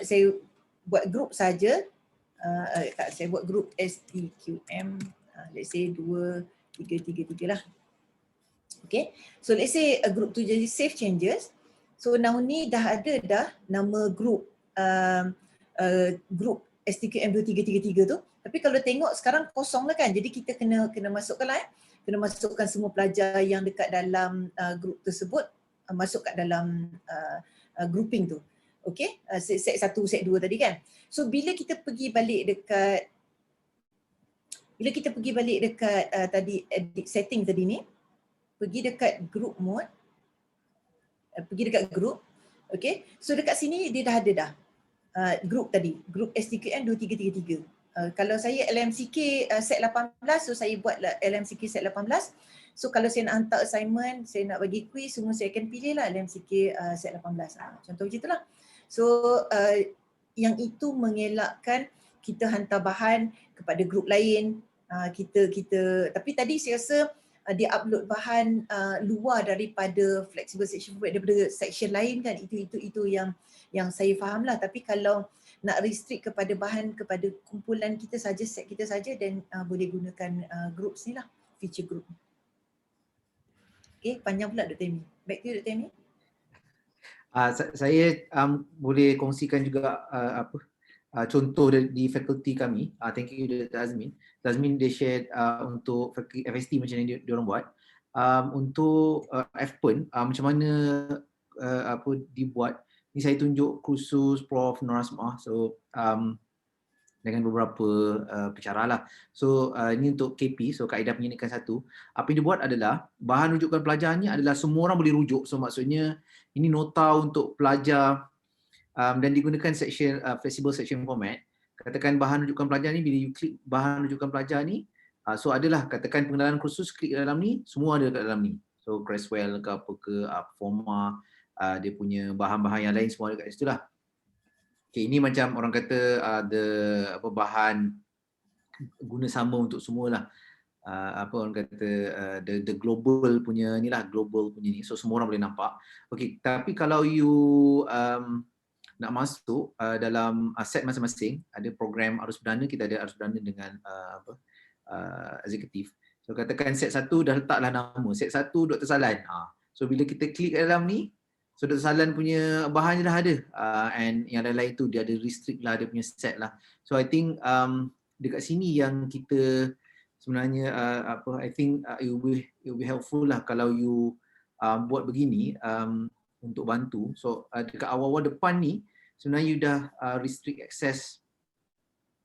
saya buat group saja. Saya buat group STQM. Let's say 2, 3 lah. Okay. So let's say group tu jadi save changes. So now ni dah ada nama group group STQM 2333 tu. Tapi kalau tengok sekarang kosong lah kan. Jadi kita kena masukkan lah kena masukkan semua pelajar yang dekat dalam group tersebut masuk kat dalam grouping tu. Okay, set 1, set 2 tadi kan. So bila kita pergi balik dekat tadi edit setting tadi ni, pergi dekat group mode, pergi dekat group. Okay, so dekat sini dia dah ada group tadi, group STQM 2333. Kalau saya LMCK set 18, so saya buat LMCK set 18. So kalau saya nak hantar assignment, saya nak bagi quiz, semua saya akan pilih lah LMCK set 18. Contoh macam itulah. So yang itu mengelakkan kita hantar bahan kepada grup lain. Tapi tadi saya rasa dia upload bahan luar daripada flexible section format, daripada section lain kan. Itu yang saya faham lah. Tapi kalau nak restrict kepada bahan, kepada kumpulan kita saja, set kita saja, dan boleh gunakan groups ni lah, feature group. Okay, panjang pula Dr. Amy. Back to you Dr. Amy. Saya boleh kongsikan juga contoh di fakulti kami. Thank you Dr. Azmin. Dr. Azmin dia share untuk FST macam mana dia orang buat. Untuk FPEN macam mana dibuat. Ni saya tunjuk kursus Prof Norasmah. So dengan beberapa percara lah. So ini untuk KP, so kaedah penyelidikan 1. Apa yang dibuat adalah bahan rujukan pelajar ni adalah semua orang boleh rujuk. So maksudnya ini nota untuk pelajar dan digunakan section flexible section format. Katakan bahan rujukan pelajar ni, bila you klik bahan rujukan pelajar ni, so adalah katakan pengenalan kursus, klik dalam ni, semua ada kat dalam ni. So Creswell ke apa ke, Forma, dia punya bahan-bahan yang lain semua ada kat situ lah. Okay, ini macam orang kata bahan guna sama untuk semualah. Orang kata the global punya ni lah, global punya ni. So semua orang boleh nampak. Okay, tapi kalau you nak masuk dalam set masing-masing, ada program arus perdana, kita ada arus perdana dengan eksekutif. So katakan set 1 dah letaklah nama, set 1 Dr. Salan. So bila kita klik kat dalam ni, so Dr. Salan punya bahan je dah ada, and yang lain-lain tu dia ada restrict lah, dia punya set lah. So I think dekat sini yang kita sebenarnya I think it will be helpful lah kalau you buat begini untuk bantu. So dekat awal-awal depan ni sebenarnya you dah restrict access.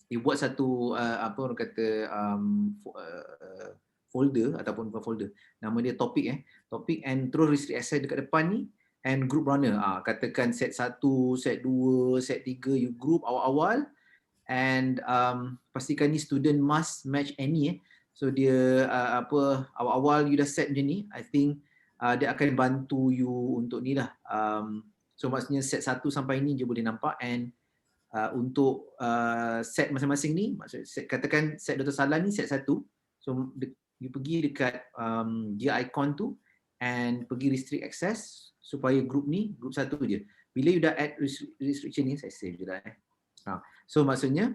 You buat satu orang kata folder ataupun bukan folder, nama dia topik and terus restrict access dekat depan ni. And group runner, katakan set 1, set 2, set 3, you group awal-awal and pastikan ni student must match any. So dia awal-awal you dah set macam ni, I think dia akan bantu you untuk ni lah. So maksudnya set 1 sampai ni je boleh nampak, and untuk set masing-masing ni, maksud katakan set Dr. Salan ni set 1. So you pergi dekat gear icon tu and pergi restrict access supaya group ni, group 1 je. Bila you dah add restriction ni, saya save je lah. So maksudnya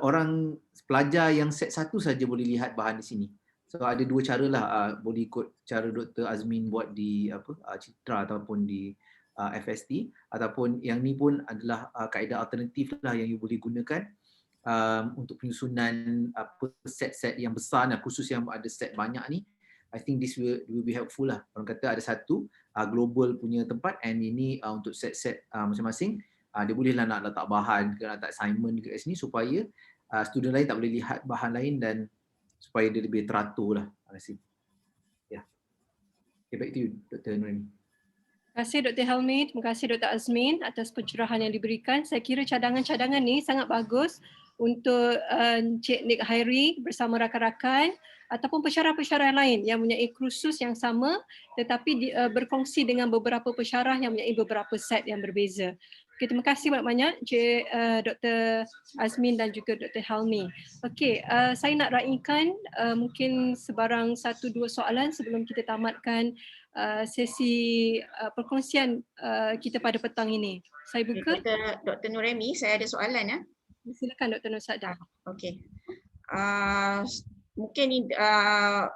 orang pelajar yang set 1 saja boleh lihat bahan di sini. So ada 2 cara lah, boleh ikut cara Dr. Azmin buat di Citra ataupun di FST, ataupun yang ni pun adalah kaedah alternatif lah yang you boleh gunakan untuk penyusunan set-set yang besar dan khusus yang ada set banyak ni, I think this will be helpful lah. Orang kata ada satu global punya tempat, and ini untuk set-set masing-masing, dia bolehlah nak letak bahan ke letak assignment ke sini supaya student lain tak boleh lihat bahan lain dan supaya dia lebih teratur lah. Terima kasih. Okay, back to you, Dr. Nureni. Terima kasih Dr. Helmi, terima kasih Dr. Azmin atas pencerahan yang diberikan. Saya kira cadangan-cadangan ni sangat bagus untuk Encik Nick Hairi bersama rakan-rakan ataupun pensyarah-pensyarah lain yang mempunyai kursus yang sama tetapi berkongsi dengan beberapa pensyarah yang mempunyai beberapa set yang berbeza. Okay, terima kasih banyak-banyak Encik Dr. Azmin dan juga Dr. Helmi. Okey, saya nak raikan mungkin sebarang 1-2 soalan sebelum kita tamatkan sesi perkongsian kita pada petang ini. Saya buka. Dr. Nureni, saya ada soalan ya. Silakan Dr. Nur Sadah. Okey. Mungkin ni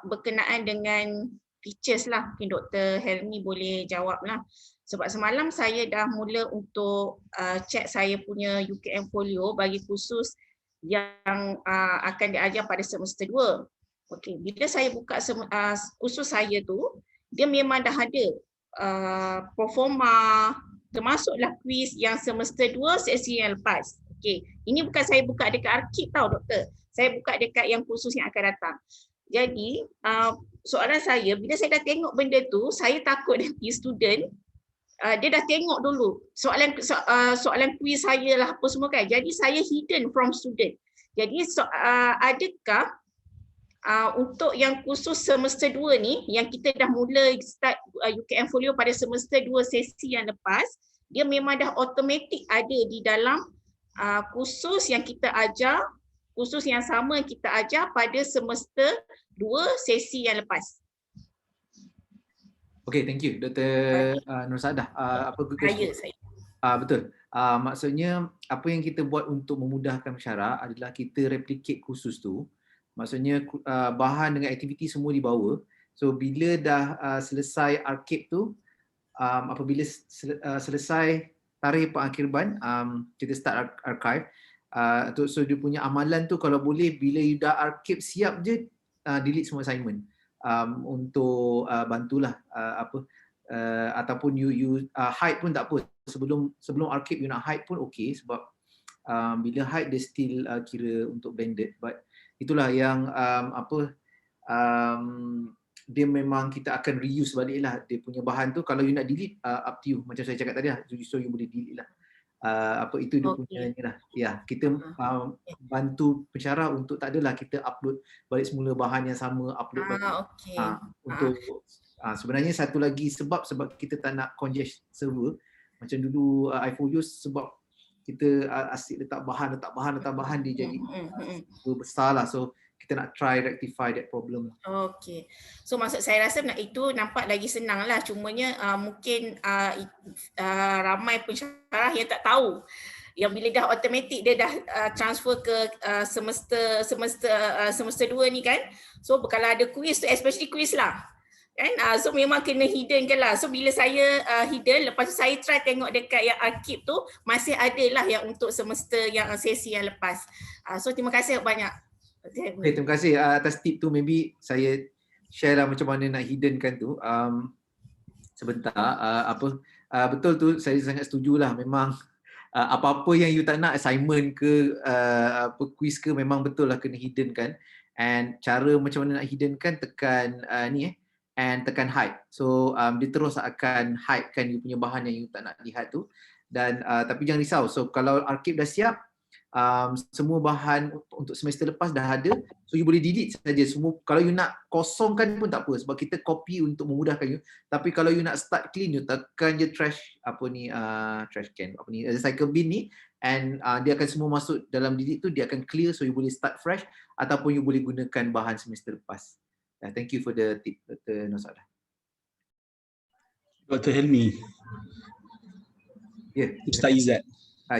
berkenaan dengan features lah. Mungkin Dr. Helmi boleh jawab lah. Sebab semalam saya dah mula untuk check saya punya UKM Folio bagi khusus yang akan diajar pada semester 2. Okey, bila saya buka khusus saya tu, dia memang dah ada performa, termasuklah kuis yang semester 2 sesi yang lepas. Okey, ini bukan saya buka dekat arkib tau doktor. Saya buka dekat yang khusus yang akan datang. Jadi soalan saya, bila saya dah tengok benda tu, saya takut nanti student dia dah tengok dulu soalan kuis saya lah apa semua kan. Jadi saya hidden from student. Jadi adakah untuk yang khusus semester 2 ni yang kita dah mula start UKM Folio pada semester 2 sesi yang lepas, dia memang dah automatic ada di dalam khusus yang kita ajar, khusus yang sama yang kita ajar pada semester 2 sesi yang lepas. Okay, thank you Dr. Nur Sadah. Saya. Betul. Maksudnya apa yang kita buat untuk memudahkan pensyarah adalah kita replicate khusus tu. Maksudnya bahan dengan aktiviti semua dibawa. So bila dah selesai arkib tu, apabila selesai tarikh pengakhiran, kita start archive. So dia punya amalan tu kalau boleh bila you dah arkib siap je, delete semua assignment. Untuk bantulah ataupun you hide pun tak apa. Sebelum arkib you nak hide pun okey, sebab bila hide dia still kira untuk blended. But itulah yang dia memang kita akan reuse balik lah dia punya bahan tu. Kalau you nak delete, up to you. Macam saya cakap tadi lah, so you boleh delete lah. Itu dia punya ni lah. Ya, kita bantu pensyarah untuk tak adalah kita upload balik semula bahan yang sama, upload balik. Untuk sebenarnya satu lagi sebab kita tak nak congest server macam dulu iFolio, sebab kita asyik letak bahan dia jadi besar lah. So kita nak try rectify that problem. Okay. So maksud saya rasa itu nampak lagi senang lah. Cumanya mungkin ramai pensyarah yang tak tahu. Yang bila dah automatic dia dah transfer ke semester 2 ni kan. So kalau ada quiz tu, especially quiz lah. Kan? So memang kena hidden kan lah. So bila saya hidden, lepas tu saya try tengok dekat yang arkib tu, masih ada lah yang untuk semester yang sesi yang lepas. So terima kasih banyak. Okay, terima kasih atas tip tu. Maybe saya share lah macam mana nak hiddenkan tu. Sebentar. Betul tu, saya sangat setuju lah. Memang apa-apa yang you tak nak, assignment ke quiz ke, memang betul lah kena hiddenkan. And cara macam mana nak hiddenkan, tekan and tekan hide. So dia terus akan hidekan you punya bahan yang you tak nak lihat tu. Dan tapi jangan risau. So kalau arkib dah siap, semua bahan untuk semester lepas dah ada, so you boleh delete saja semua. Kalau you nak kosongkan pun tak apa, sebab kita copy untuk memudahkan you. Tapi kalau you nak start clean, you tekan je trash can, recycle bin ni, and dia akan semua masuk dalam delete tu, dia akan clear, so you boleh start fresh ataupun you boleh gunakan bahan semester lepas. Thank you for the tip, Dr. Nosadah. Dr. Helmi. Ya. Ustaz Izzat.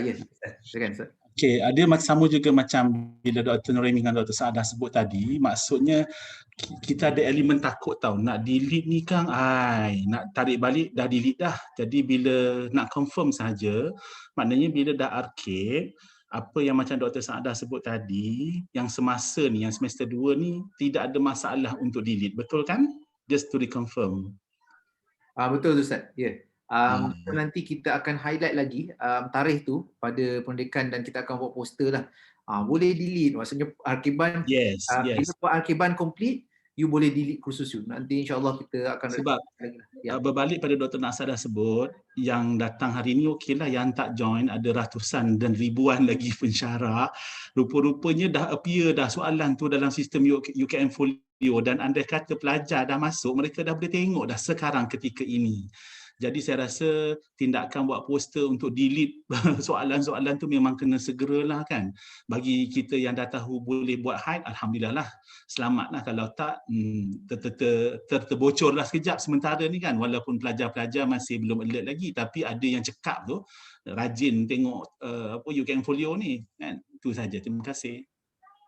Yes, silakan Ustaz. Okey, ada sama juga macam bila Dr. Nureni dengan Dr. Saadah sebut tadi, maksudnya kita ada elemen takut tau, nak delete ni kan, nak tarik balik dah delete dah. Jadi bila nak confirm saja, maknanya bila dah arkib, apa yang macam Dr. Saadah sebut tadi, yang semasa ni, yang semester 2 ni tidak ada masalah untuk delete, betul kan? Just to reconfirm. Betul tu Ustaz. Ya. So nanti kita akan highlight lagi tarikh tu pada pendidikan dan kita akan buat poster lah. Boleh delete, maksudnya arkiban, Yes, yes. kita buat arkiban complete, you boleh delete kursus you. Nanti insyaAllah kita akan Sebab lagi lah. Ya. berbalik pada Dr. Nasadah sebut, yang datang hari ni okeylah, yang tak join ada ratusan dan ribuan lagi pensyarah. Rupa-rupanya dah appear dah soalan tu dalam sistem UKM Folio, dan andai kata pelajar dah masuk, mereka dah boleh tengok dah sekarang ketika ini. Jadi saya rasa tindakan buat poster untuk delete soalan-soalan tu memang kena segeralah kan. Bagi kita yang dah tahu boleh buat hide, alhamdulillah lah. Selamatlah, kalau tak terbocorlah sekejap sementara ni kan, walaupun pelajar-pelajar masih belum alert lagi, tapi ada yang cekap tu rajin tengok UKM Folio ni kan. Itu saja. Terima kasih.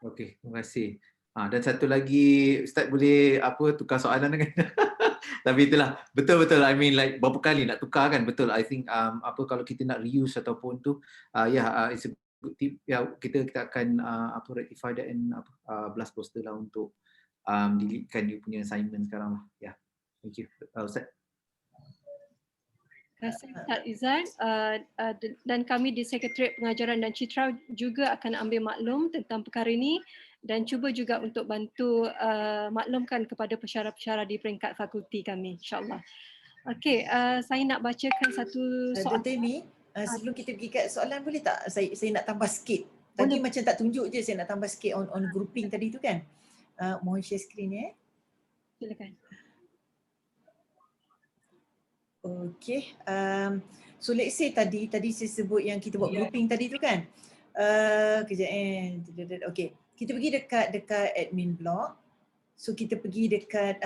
Okey, terima kasih. Dan satu lagi Ustaz boleh tukar soalan kan? Tapi itulah, betul-betul, I mean like berapa kali nak tukar kan, betul. I think kalau kita nak reuse ataupun tu, it's a good tip. Kita akan rectify that and blast poster lah untuk deletekan you punya assignment sekarang lah. Ya, thank you. Ustaz. Terima kasih Ustaz Izan, dan kami di Sekretariat Pengajaran dan Citra juga akan ambil maklum tentang perkara ini dan cuba juga untuk bantu maklumkan kepada pensyarah-pensyarah di peringkat fakulti kami, insyaAllah. Okey, saya nak bacakan satu soalan. Dr. Amy, sebelum kita pergi kat soalan, boleh tak saya nak tambah sikit? Tadi macam tak tunjuk je, saya nak tambah sikit on grouping tadi tu kan. Mohon share screen ya. Silakan. Okay, so let's say tadi saya sebut yang kita buat grouping tadi tu kan. Kejap okay, kita pergi dekat admin block. So kita pergi dekat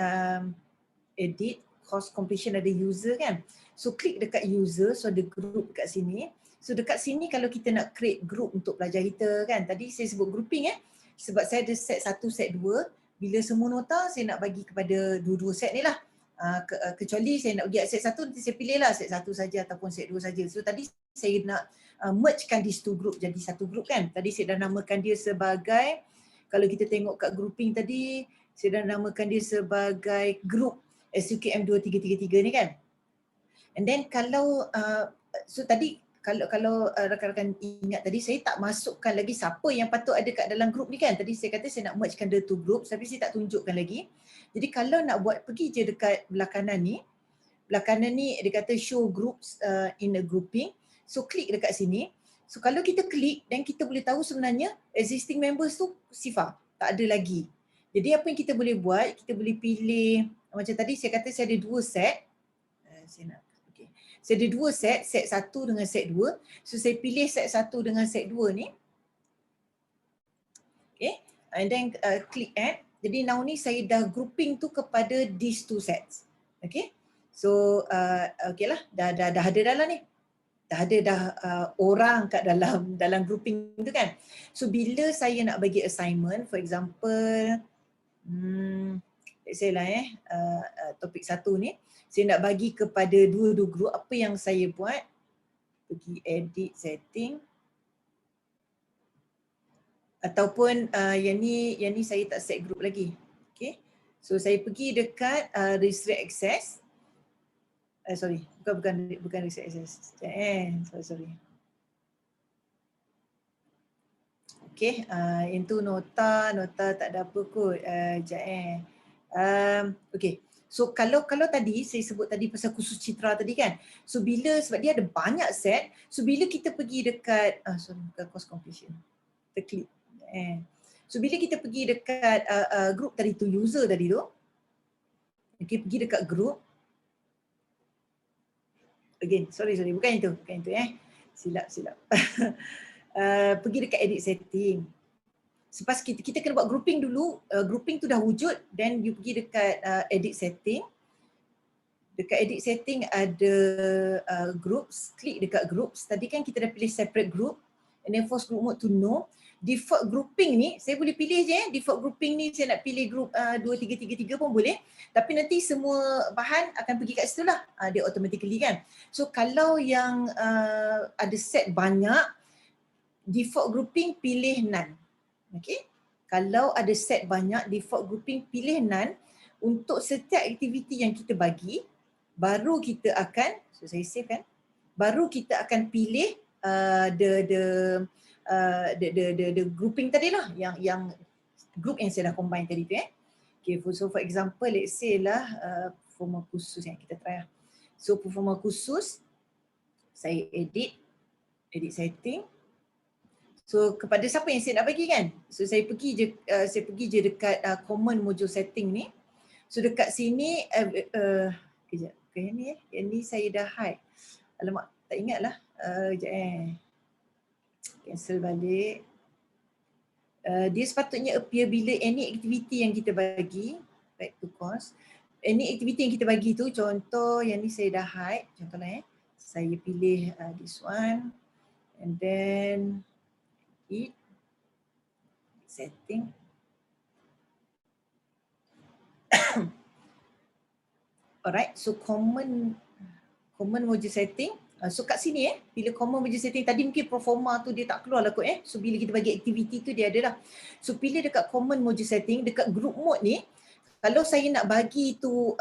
edit, course completion, ada user kan. So klik dekat user, so ada group dekat sini. So dekat sini kalau kita nak create group untuk pelajar kita kan, tadi saya sebut grouping sebab saya ada set 1, set 2. Bila semua nota saya nak bagi kepada dua-dua set ni lah. Kecuali saya nak pergi set 1, nanti saya pilih lah set 1 saja ataupun set 2 saja. So tadi saya nak mergekan these two group jadi satu group kan. Tadi saya dah namakan dia sebagai, kalau kita tengok kat grouping tadi, saya dah namakan dia sebagai group SUKM 2333 ni kan. And then kalau so tadi kalau rakan-rakan ingat tadi, saya tak masukkan lagi siapa yang patut ada kat dalam group ni kan. Tadi saya kata saya nak mergekan the two groups, tapi saya tak tunjukkan lagi. Jadi kalau nak buat, pergi je dekat belah kanan ni dia kata show groups in a grouping. So klik dekat sini. So kalau kita klik, dan kita boleh tahu sebenarnya existing members tu sifar, tak ada lagi. Jadi apa yang kita boleh buat, kita boleh pilih, macam tadi saya kata saya ada 2 set. Saya ada 2 set 1 dengan set 2. So saya pilih set 1 dengan set 2 ni. Okay, and then click add. Jadi now ni saya dah grouping tu kepada these 2 sets. Okay, so okay lah, dah ada dalam ni. Dah ada orang kat dalam grouping tu kan. So bila saya nak bagi assignment, for example, let's say lah topik 1 ni, saya nak bagi kepada dua-dua group, apa yang saya buat, pergi edit setting, ataupun yang ni saya tak set group lagi. Okay, so saya pergi dekat restrict access. Bukan restrict access. Sorry. Okay, yang tu nota tak ada apa kot. Okay. So kalau tadi saya sebut tadi pasal kursus citra tadi kan. So sebab dia ada banyak set, so bila kita pergi dekat bukan course completion. Kita klik. So bila kita pergi dekat group tadi tu, user tadi tu. Okay, pergi dekat group. Again, sorry bukan itu silap. Pergi dekat edit setting. Selepas kita kena buat grouping dulu, grouping tu dah wujud, then you pergi dekat edit setting. Dekat edit setting ada groups, klik dekat groups. Tadi kan kita dah pilih separate group, and then force group mode to no. Default grouping ni, saya boleh pilih je default grouping ni, saya nak pilih group 2333 pun boleh. Tapi nanti semua bahan akan pergi kat situ lah, dia automatically kan. So kalau yang ada set banyak, default grouping pilih none. Okay. Kalau ada set banyak, default grouping pilih none. Untuk setiap aktiviti yang kita bagi, baru kita akan, so saya save kan, baru kita akan pilih the grouping tadi lah, yang group yang saya dah combine tadi tu. Okay, so for example, let's say lah performa khusus yang kita try lah. So performa khusus, saya edit setting. So kepada siapa yang saya nak bagi kan? So saya pergi je dekat common module setting ni. So dekat sini, kejap, yang ni saya dah hide. Alamak, tak ingat lah. Kejap cancel balik. Dia sepatutnya appear bila any activity yang kita bagi, back to course. Any activity yang kita bagi tu, contoh yang ni saya dah hide, contohlah saya pilih this one and then setting. Alright, so common module setting. So kat sini bila common module setting tadi mungkin performa tu dia tak keluar lah kot So bila kita bagi aktiviti tu dia ada lah. So pilih dekat common module setting, dekat group mode ni, kalau saya nak bagi tu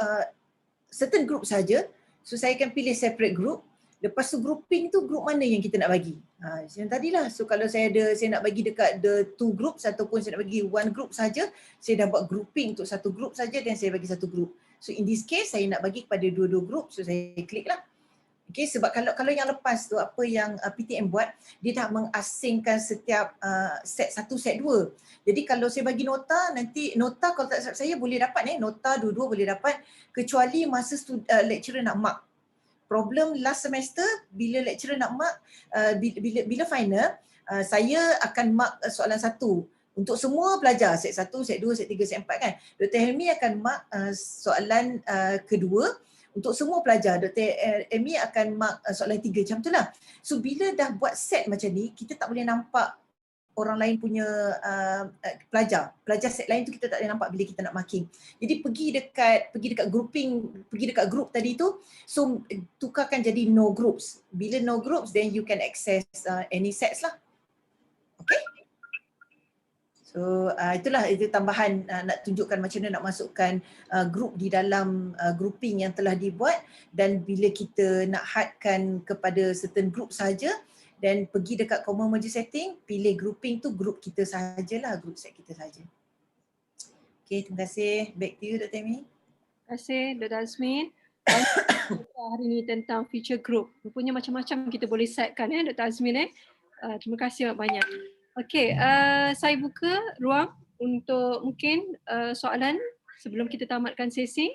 certain group saja, so saya akan pilih separate group. Lepas tu grouping tu group mana yang kita nak bagi. Yang tadilah. So kalau saya nak bagi dekat the two groups ataupun saya nak bagi one group saja, saya dah buat grouping untuk satu group saja dan saya bagi satu group. So in this case saya nak bagi kepada dua-dua group, so saya klik lah. Okay, sebab kalau yang lepas tu apa yang PTM buat, dia dah mengasingkan setiap set 1, set 2. Jadi kalau saya bagi nota, nanti nota kalau tak silap saya boleh dapat nota dua-dua boleh dapat kecuali masa lecturer nak mark. Problem last semester bila lecturer nak mark, bila final, saya akan mark soalan satu. Untuk semua pelajar, set 1, set 2, set 3, set 4 kan. Dr. Helmi akan mark soalan kedua. Untuk semua pelajar, Dr. Amy akan mark soalan 3, macam tu lah. So bila dah buat set macam ni, kita tak boleh nampak orang lain punya pelajar set lain tu kita tak boleh nampak bila kita nak marking. Jadi pergi dekat grouping, pergi dekat group tadi tu, so tukarkan jadi no groups. Bila no groups, then you can access any sets lah. Okay? So itu tambahan nak tunjukkan macam mana nak masukkan group di dalam grouping yang telah dibuat, dan bila kita nak hadkan kepada certain group saja, dan pergi dekat common module setting, pilih grouping tu group kita sajalah, group set kita saja. Okay, terima kasih. Back to you Dr. Amy. Terima kasih Dr. Azmin. Hari ini tentang feature group. Rupanya macam-macam kita boleh setkan Dr. Azmin. Terima kasih banyak. Okey, saya buka ruang untuk mungkin soalan sebelum kita tamatkan sesi.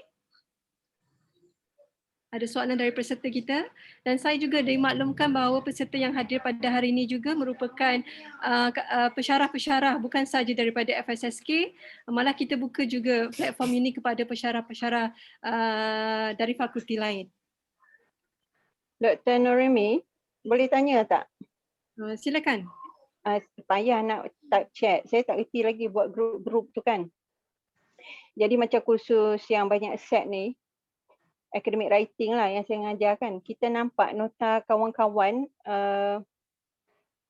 Ada soalan dari peserta kita, dan saya juga dimaklumkan bahawa peserta yang hadir pada hari ini juga merupakan pensyarah-pensyarah bukan sahaja daripada FSSK, malah kita buka juga platform ini kepada pensyarah-pensyarah dari fakulti lain. Dr. Norimi, boleh tanya tak? Silakan. Payah nak type chat. Saya tak reti lagi buat grup tu kan. Jadi macam kursus yang banyak set ni, academic writing lah yang saya ngajar kan. Kita nampak nota kawan-kawan,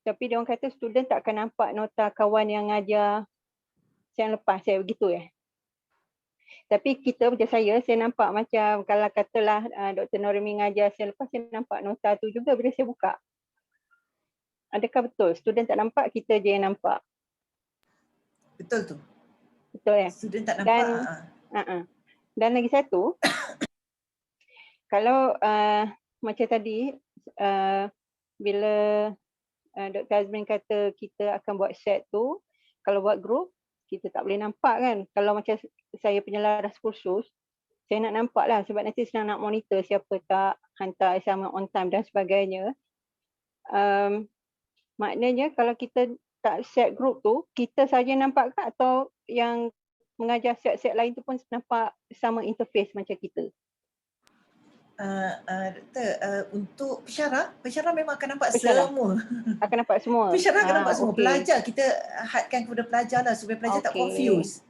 tapi dia orang kata student tak akan nampak nota kawan yang ngajar yang lepas saya begitu Tapi kita macam saya nampak macam kalau katalah Dr. Norimi ngajar saya lepas, saya nampak nota tu juga bila saya buka. Adakah betul? Student tak nampak, kita je yang nampak. Betul tu. Betul Student tak nampak. Dan lagi satu, kalau macam tadi, bila Dr. Azmin kata kita akan buat set tu, kalau buat group, kita tak boleh nampak kan. Kalau macam saya penyelaras kursus, saya nak nampak lah sebab nanti senang nak monitor siapa tak hantar assignment on time dan sebagainya. Maknanya kalau kita tak set group tu, kita saja nampak ke atau yang mengajar set-set lain tu pun nampak sama interface macam kita? Doktor, untuk pensyarah memang akan nampak semua. Akan nampak semua? Pensyarah akan nampak semua. Pelajar, kita hadkan kepada pelajar lah supaya pelajar tak confuse.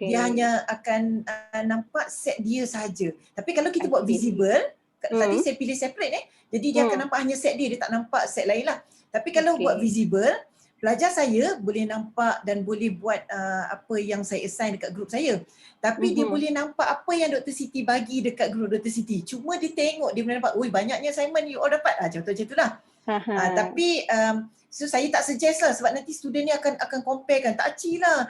Dia hanya akan nampak set dia saja. Tapi kalau kita buat visible, tadi saya pilih separate jadi dia akan nampak hanya set dia tak nampak set lain lah. Tapi kalau buat Okay. visible, pelajar saya boleh nampak dan boleh buat apa yang saya assign dekat grup saya. Tapi dia boleh nampak apa yang Dr. Siti bagi dekat grup Dr. Siti. Cuma dia tengok, dia boleh nampak, oi banyaknya assignment you all dapat. Contoh macam itulah. Tapi so saya tak suggest lah sebab nanti student ni akan compare kan. Tak aci lah.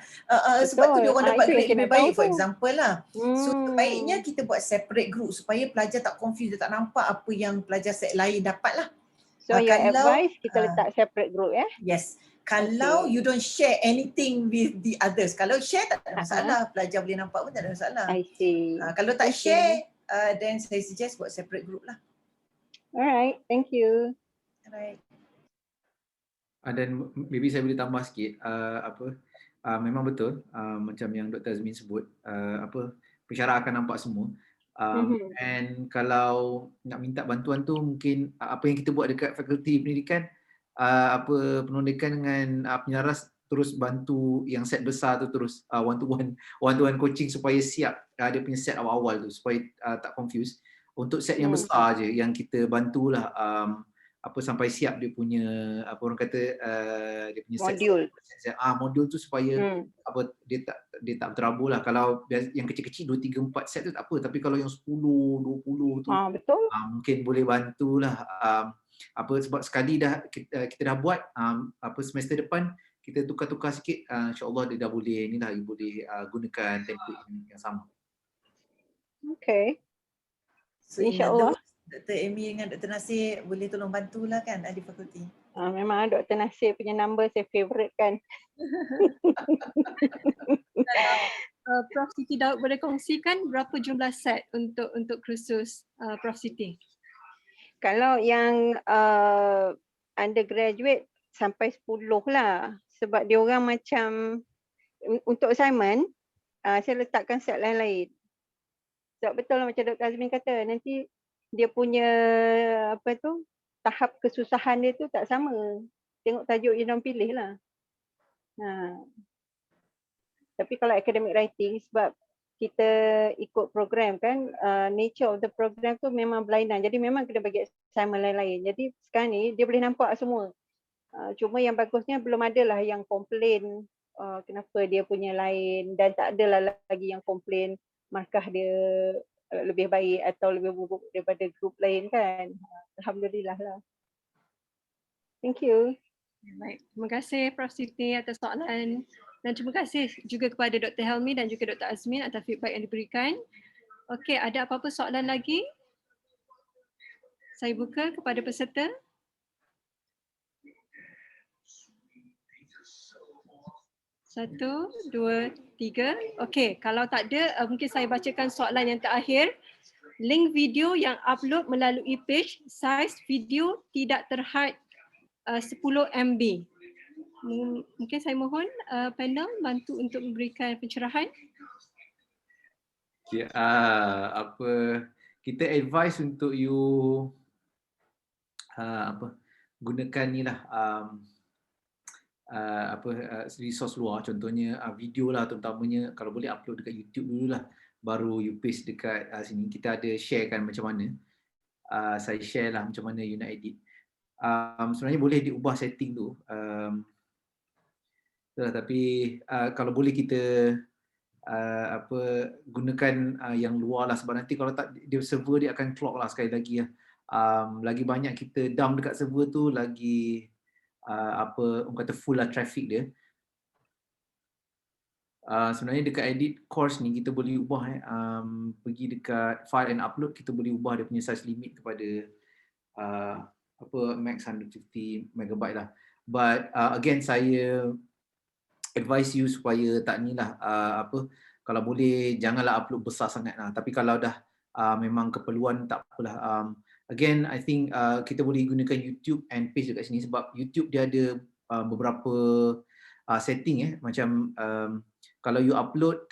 Sebab tu dia orang dapat Itu yang grade saya lebih nak tahu baik for tu. example lah. So sebaiknya kita buat separate group supaya pelajar tak confused, dia tak nampak apa yang pelajar set lain dapat lah. So your Kalau advice kita letak separate group ya? yes. Kalau you don't share anything with the others. Kalau share tak ada masalah. Pelajar boleh nampak pun tak ada masalah. I see. Kalau tak share, then saya suggest buat separate group lah. Alright, thank you. Alright. Dan maybe saya boleh tambah sikit memang betul macam yang Dr. Azmin sebut pensyarah akan nampak semua. And kalau nak minta bantuan tu mungkin apa yang kita buat dekat fakulti pendidikan penondekan dengan penyaras terus bantu yang set besar tu terus one to one coaching supaya siap dia punya set awal-awal tu supaya tak confuse. Untuk set yang besar je yang kita bantulah sampai siap dia punya orang kata dia punya set modul tu supaya dia tak terabur lah. Kalau yang kecil-kecil 2, 3, 4 set tu tak apa, tapi kalau yang 10, 20 tu betul. Mungkin boleh bantulah sebab sekali dah kita dah buat semester depan kita tukar-tukar sikit, insya-Allah dia dah boleh ni lah, you boleh gunakan template yang sama. Okay. So insya-Allah Dr. Amy dengan Dr. Nasir boleh tolong bantulah kan ahli fakulti. Memang Dr. Nasir punya number saya favourite kan. Prof Siti Daud boleh kongsikan berapa jumlah set untuk kursus Prof Siti? Kalau yang undergraduate sampai 10 lah. Sebab dia orang macam untuk assignment saya letakkan set lain-lain. Sebab betul lah macam Dr. Azmin kata, nanti dia punya tahap kesusahan dia tu tak sama. Tengok tajuk yang diorang pilih lah. Tapi kalau academic writing, sebab kita ikut program kan, nature of the program tu memang berlainan. Jadi memang kena bagi assignment lain-lain. Jadi sekarang ni dia boleh nampak semua. Cuma yang bagusnya belum ada lah yang komplain kenapa dia punya lain, dan tak ada lah lagi yang komplain markah dia lebih baik atau lebih buruk daripada grup lain kan. Alhamdulillah lah. Thank you. Baik, terima kasih Prof Siti atas soalan, dan terima kasih juga kepada Dr. Helmi dan juga Dr. Azmin atas feedback yang diberikan. Okey, ada apa-apa soalan lagi? Saya buka kepada peserta. Satu, dua, tiga. Okey, kalau tak ada, mungkin saya bacakan soalan yang terakhir. Link video yang upload melalui page, saiz video tidak terhad 10 MB. Mungkin saya mohon panel bantu untuk memberikan pencerahan. Okay, kita advise untuk you gunakan ni lah resource luar, contohnya video lah, terutamanya kalau boleh upload dekat YouTube dululah, baru you paste dekat sini. Kita ada share kan macam mana, saya share lah macam mana you nak edit. Sebenarnya boleh diubah setting tu, tapi kalau boleh kita gunakan yang luar lah, sebab nanti kalau tak, dia server dia akan clog lah sekali lagi lah. Lagi banyak kita dump dekat server tu, lagi orang kata full lah traffic dia. Sebenarnya dekat edit course ni kita boleh ubah pergi dekat file and upload, kita boleh ubah dia punya size limit kepada max 150 MB lah. But again saya advise you supaya tak ni lah, kalau boleh janganlah upload besar sangat lah. Tapi kalau dah memang keperluan, tak apalah. Again I think kita boleh gunakan YouTube and paste dekat sini, sebab YouTube dia ada beberapa setting macam kalau you upload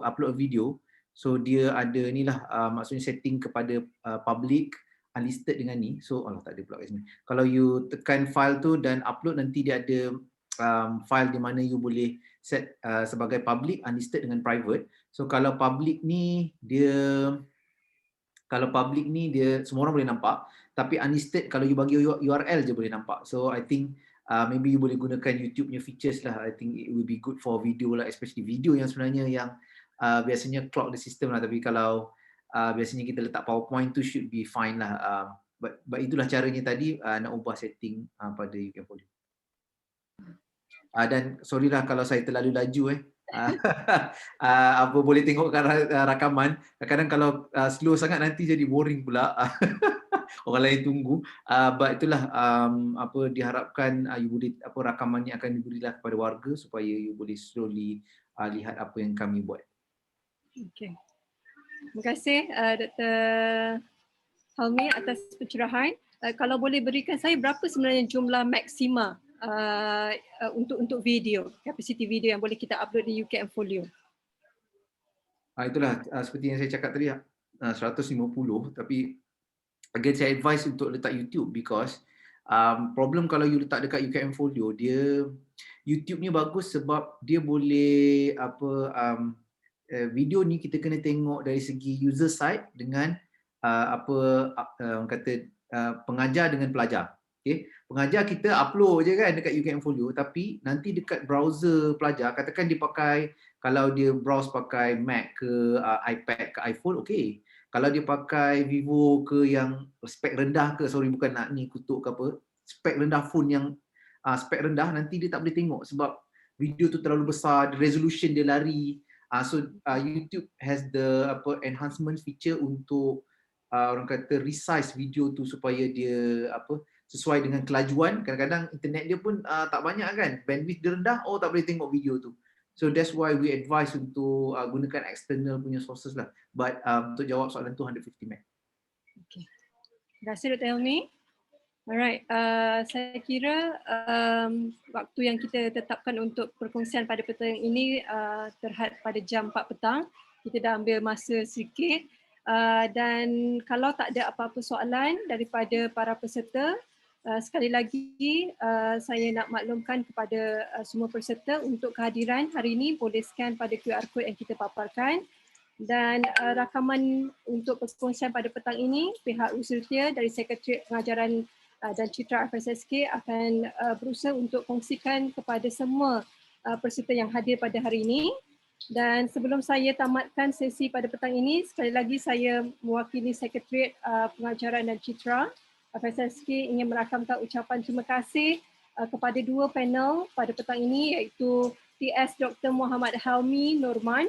upload video, so dia ada ni lah, maksudnya setting kepada public, unlisted dengan ni. So tak ada pula kat sini. Kalau you tekan file tu dan upload, nanti dia ada file di mana you boleh set sebagai public, unlisted dengan private. So kalau public ni dia semua orang boleh nampak, tapi unlisted kalau you bagi URL je boleh nampak. So I think maybe you boleh gunakan YouTube punya features lah. I think it will be good for video lah, especially video yang sebenarnya yang biasanya clog the system lah, tapi kalau biasanya kita letak PowerPoint tu should be fine lah. But itulah caranya tadi nak ubah setting pada YouCam Folio. Dan sorry lah kalau saya terlalu laju apa boleh tengokkan rakaman. Kadang-kadang kalau slow sangat nanti jadi boring pula. Orang lain tunggu. But itulah apa diharapkan you boleh rakamannya akan diberilah kepada warga supaya you boleh slowly lihat apa yang kami buat. Okay. Terima kasih Dr. Helmi atas pencerahan. Kalau boleh berikan saya berapa sebenarnya jumlah maksima untuk video, capacity video yang boleh kita upload di YouCam Folio? Itulah seperti yang saya cakap tadi 150, tapi again saya advise untuk letak YouTube because problem kalau you letak dekat YouCam Folio, dia YouTube ni bagus sebab dia boleh video ni kita kena tengok dari segi user side dengan orang kata pengajar dengan pelajar. Okay. Pengajar kita upload je kan dekat YouCam Folio, tapi nanti dekat browser pelajar, katakan dia pakai, kalau dia browse pakai Mac ke iPad ke iPhone, okay. Kalau dia pakai Vivo ke yang spek rendah ke, sorry bukan nak ni kutuk ke apa, spek rendah phone yang spek rendah, nanti dia tak boleh tengok sebab video tu terlalu besar, resolution dia lari. So YouTube has the enhancement feature untuk orang kata resize video tu supaya dia sesuai dengan kelajuan. Kadang-kadang internet dia pun tak banyak kan, bandwidth dia rendah, tak boleh tengok video tu. So that's why we advise untuk gunakan external punya sources lah. But untuk jawab soalan tu 150 meg. Okay. Terima kasih Dr. Helmi. Alright, saya kira waktu yang kita tetapkan untuk perkongsian pada petang ini terhad pada jam 4 petang. Kita dah ambil masa sikit. Dan kalau tak ada apa-apa soalan daripada para peserta, sekali lagi saya nak maklumkan kepada semua peserta untuk kehadiran hari ini boleh scan pada QR code yang kita paparkan. Dan rakaman untuk perkongsian pada petang ini, pihak Usultia dari Sekretariat Pengajaran dan Citra FSSK akan berusaha untuk kongsikan kepada semua peserta yang hadir pada hari ini. Dan sebelum saya tamatkan sesi pada petang ini, sekali lagi saya mewakili Sekretariat Pengajaran dan Citra FSSK ingin merakamkan ucapan terima kasih kepada dua panel pada petang ini, iaitu TS Dr. Muhammad Helmi Norman,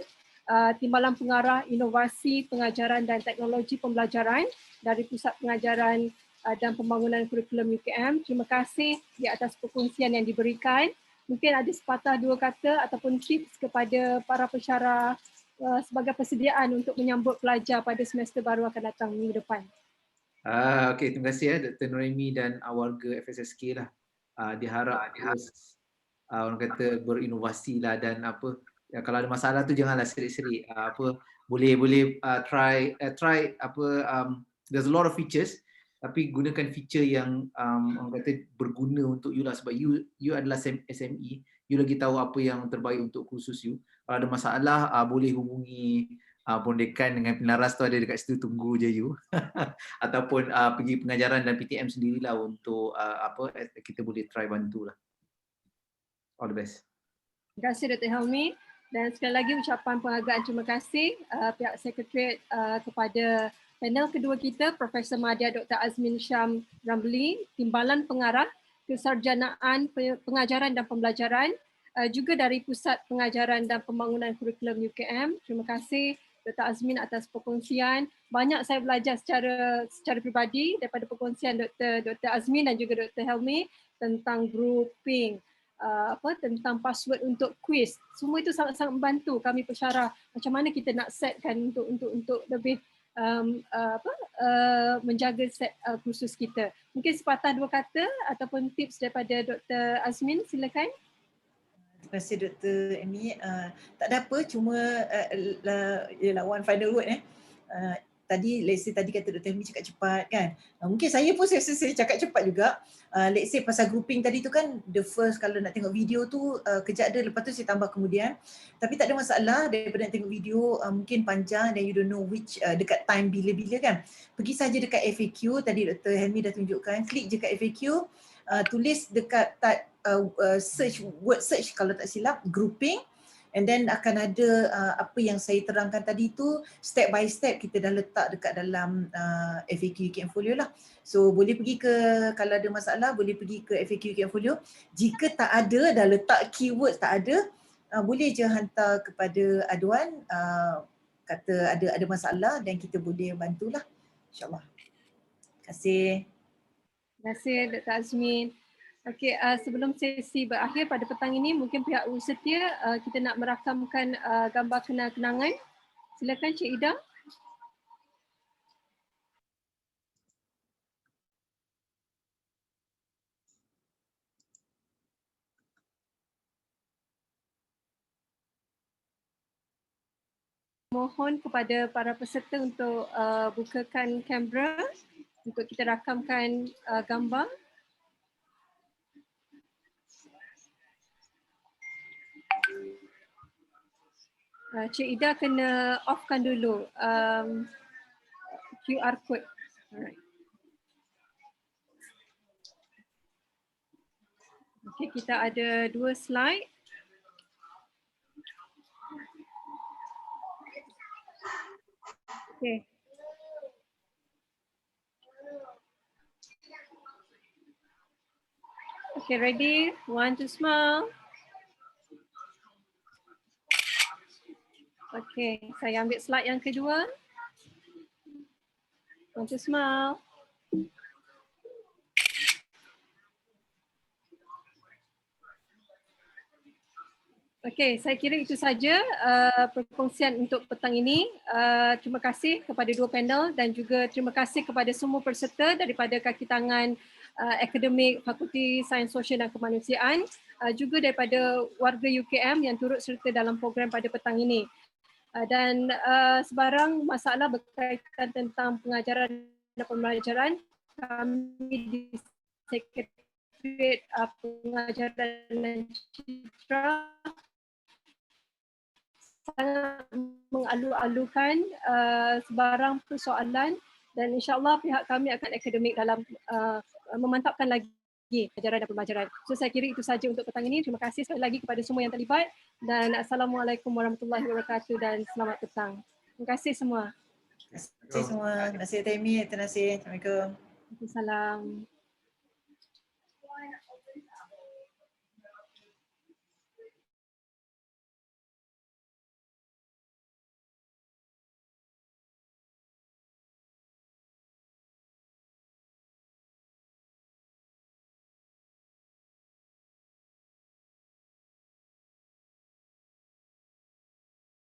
Timbalan Pengarah Inovasi Pengajaran dan Teknologi Pembelajaran dari Pusat Pengajaran dan Pembangunan Kurikulum UKM. Terima kasih di atas perkongsian yang diberikan. Mungkin ada sepatah dua kata ataupun tips kepada para pensyarah sebagai persediaan untuk menyambut pelajar pada semester baru akan datang minggu depan. Okay, terima kasih Dr. Noraimi dan warga FSSK lah. Diharap terus orang kata berinovasi lah dan kalau ada masalah tu janganlah serik-serik. Boleh try there's a lot of features, tapi gunakan feature yang orang kata berguna untuk you lah, sebab you adalah SME, you lagi tahu apa yang terbaik untuk kursus you. Kalau ada masalah boleh hubungi Pondekan dengan penlaras tu ada dekat situ, tunggu je you. Ataupun pergi pengajaran dan PTM sendirilah untuk kita boleh try bantulah. All the best. Terima kasih Dr. Helmi. Dan sekali lagi ucapan penghargaan terima kasih pihak Sekretariat kepada panel kedua kita, Profesor Madya Dr. Azmin Syam Ramli, Timbalan Pengarah Kesarjanaan Pengajaran dan Pembelajaran, juga dari Pusat Pengajaran dan Pembangunan Kurikulum UKM. Terima kasih Dr. Azmin atas perkongsian. Banyak saya belajar secara peribadi daripada perkongsian Dr. Azmin dan juga Dr. Helmi tentang grouping, tentang password untuk quiz. Semua itu sangat-sangat membantu kami pensyarah macam mana kita nak setkan untuk lebih menjaga set kursus kita. Mungkin sepatah dua kata ataupun tips daripada Dr. Azmin, silakan. Terima kasih Dr. Amy. Tak ada apa, cuma one final word. tadi let's say tadi kata Dr. Helmi cakap cepat kan. Mungkin saya pun saya cakap cepat juga. Let's say pasal grouping tadi tu kan, the first kalau nak tengok video tu kejap ada, lepas tu saya tambah kemudian. Tapi tak ada masalah daripada nak tengok video mungkin panjang dan you don't know which dekat time bila-bila kan. Pergi saja dekat FAQ, tadi Dr. Helmi dah tunjukkan, klik je kat FAQ, tulis dekat search, word search kalau tak silap, grouping. And then akan ada apa yang saya terangkan tadi tu step by step kita dah letak dekat dalam FAQ UKM Folio lah. So boleh pergi ke, kalau ada masalah boleh pergi ke FAQ UKM Folio. Jika tak ada, dah letak keyword tak ada, boleh je hantar kepada aduan, kata ada masalah dan kita boleh bantulah. InsyaAllah. Terima kasih. Terima kasih Dr. Azmin. Okey, sebelum sesi berakhir pada petang ini, mungkin pihak Urus-Setia kita nak merakamkan gambar kenang-kenangan. Silakan Cik Ida. Mohon kepada para peserta untuk bukakan kamera untuk kita rakamkan gambar. Cik Ida kena offkan dulu QR code. Alright. Okay, kita ada 2 slide. Okay. Okay, ready? 1, 2, smile. Okay, saya ambil slide yang kedua. 1, 2, smile. Okay, saya kira itu saja perkongsian untuk petang ini. Terima kasih kepada 2 panel dan juga terima kasih kepada semua peserta daripada kaki tangan akademik Fakulti Sains Sosial dan Kemanusiaan, juga daripada warga UKM yang turut serta dalam program pada petang ini. Dan sebarang masalah berkaitan tentang pengajaran dan pembelajaran, kami di Sekretariat Pengajaran dan Citra sangat mengalu-alukan sebarang persoalan dan insyaAllah pihak kami akan akademik dalam memantapkan lagi ajaran dan pembelajaran. So saya kira itu saja untuk petang ini. Terima kasih sekali lagi kepada semua yang terlibat dan Assalamualaikum warahmatullahi wabarakatuh dan selamat petang. Terima kasih semua. Terima kasih semua. Terima kasih Taimi. Terima kasih. Assalamualaikum. Waalaikumsalam.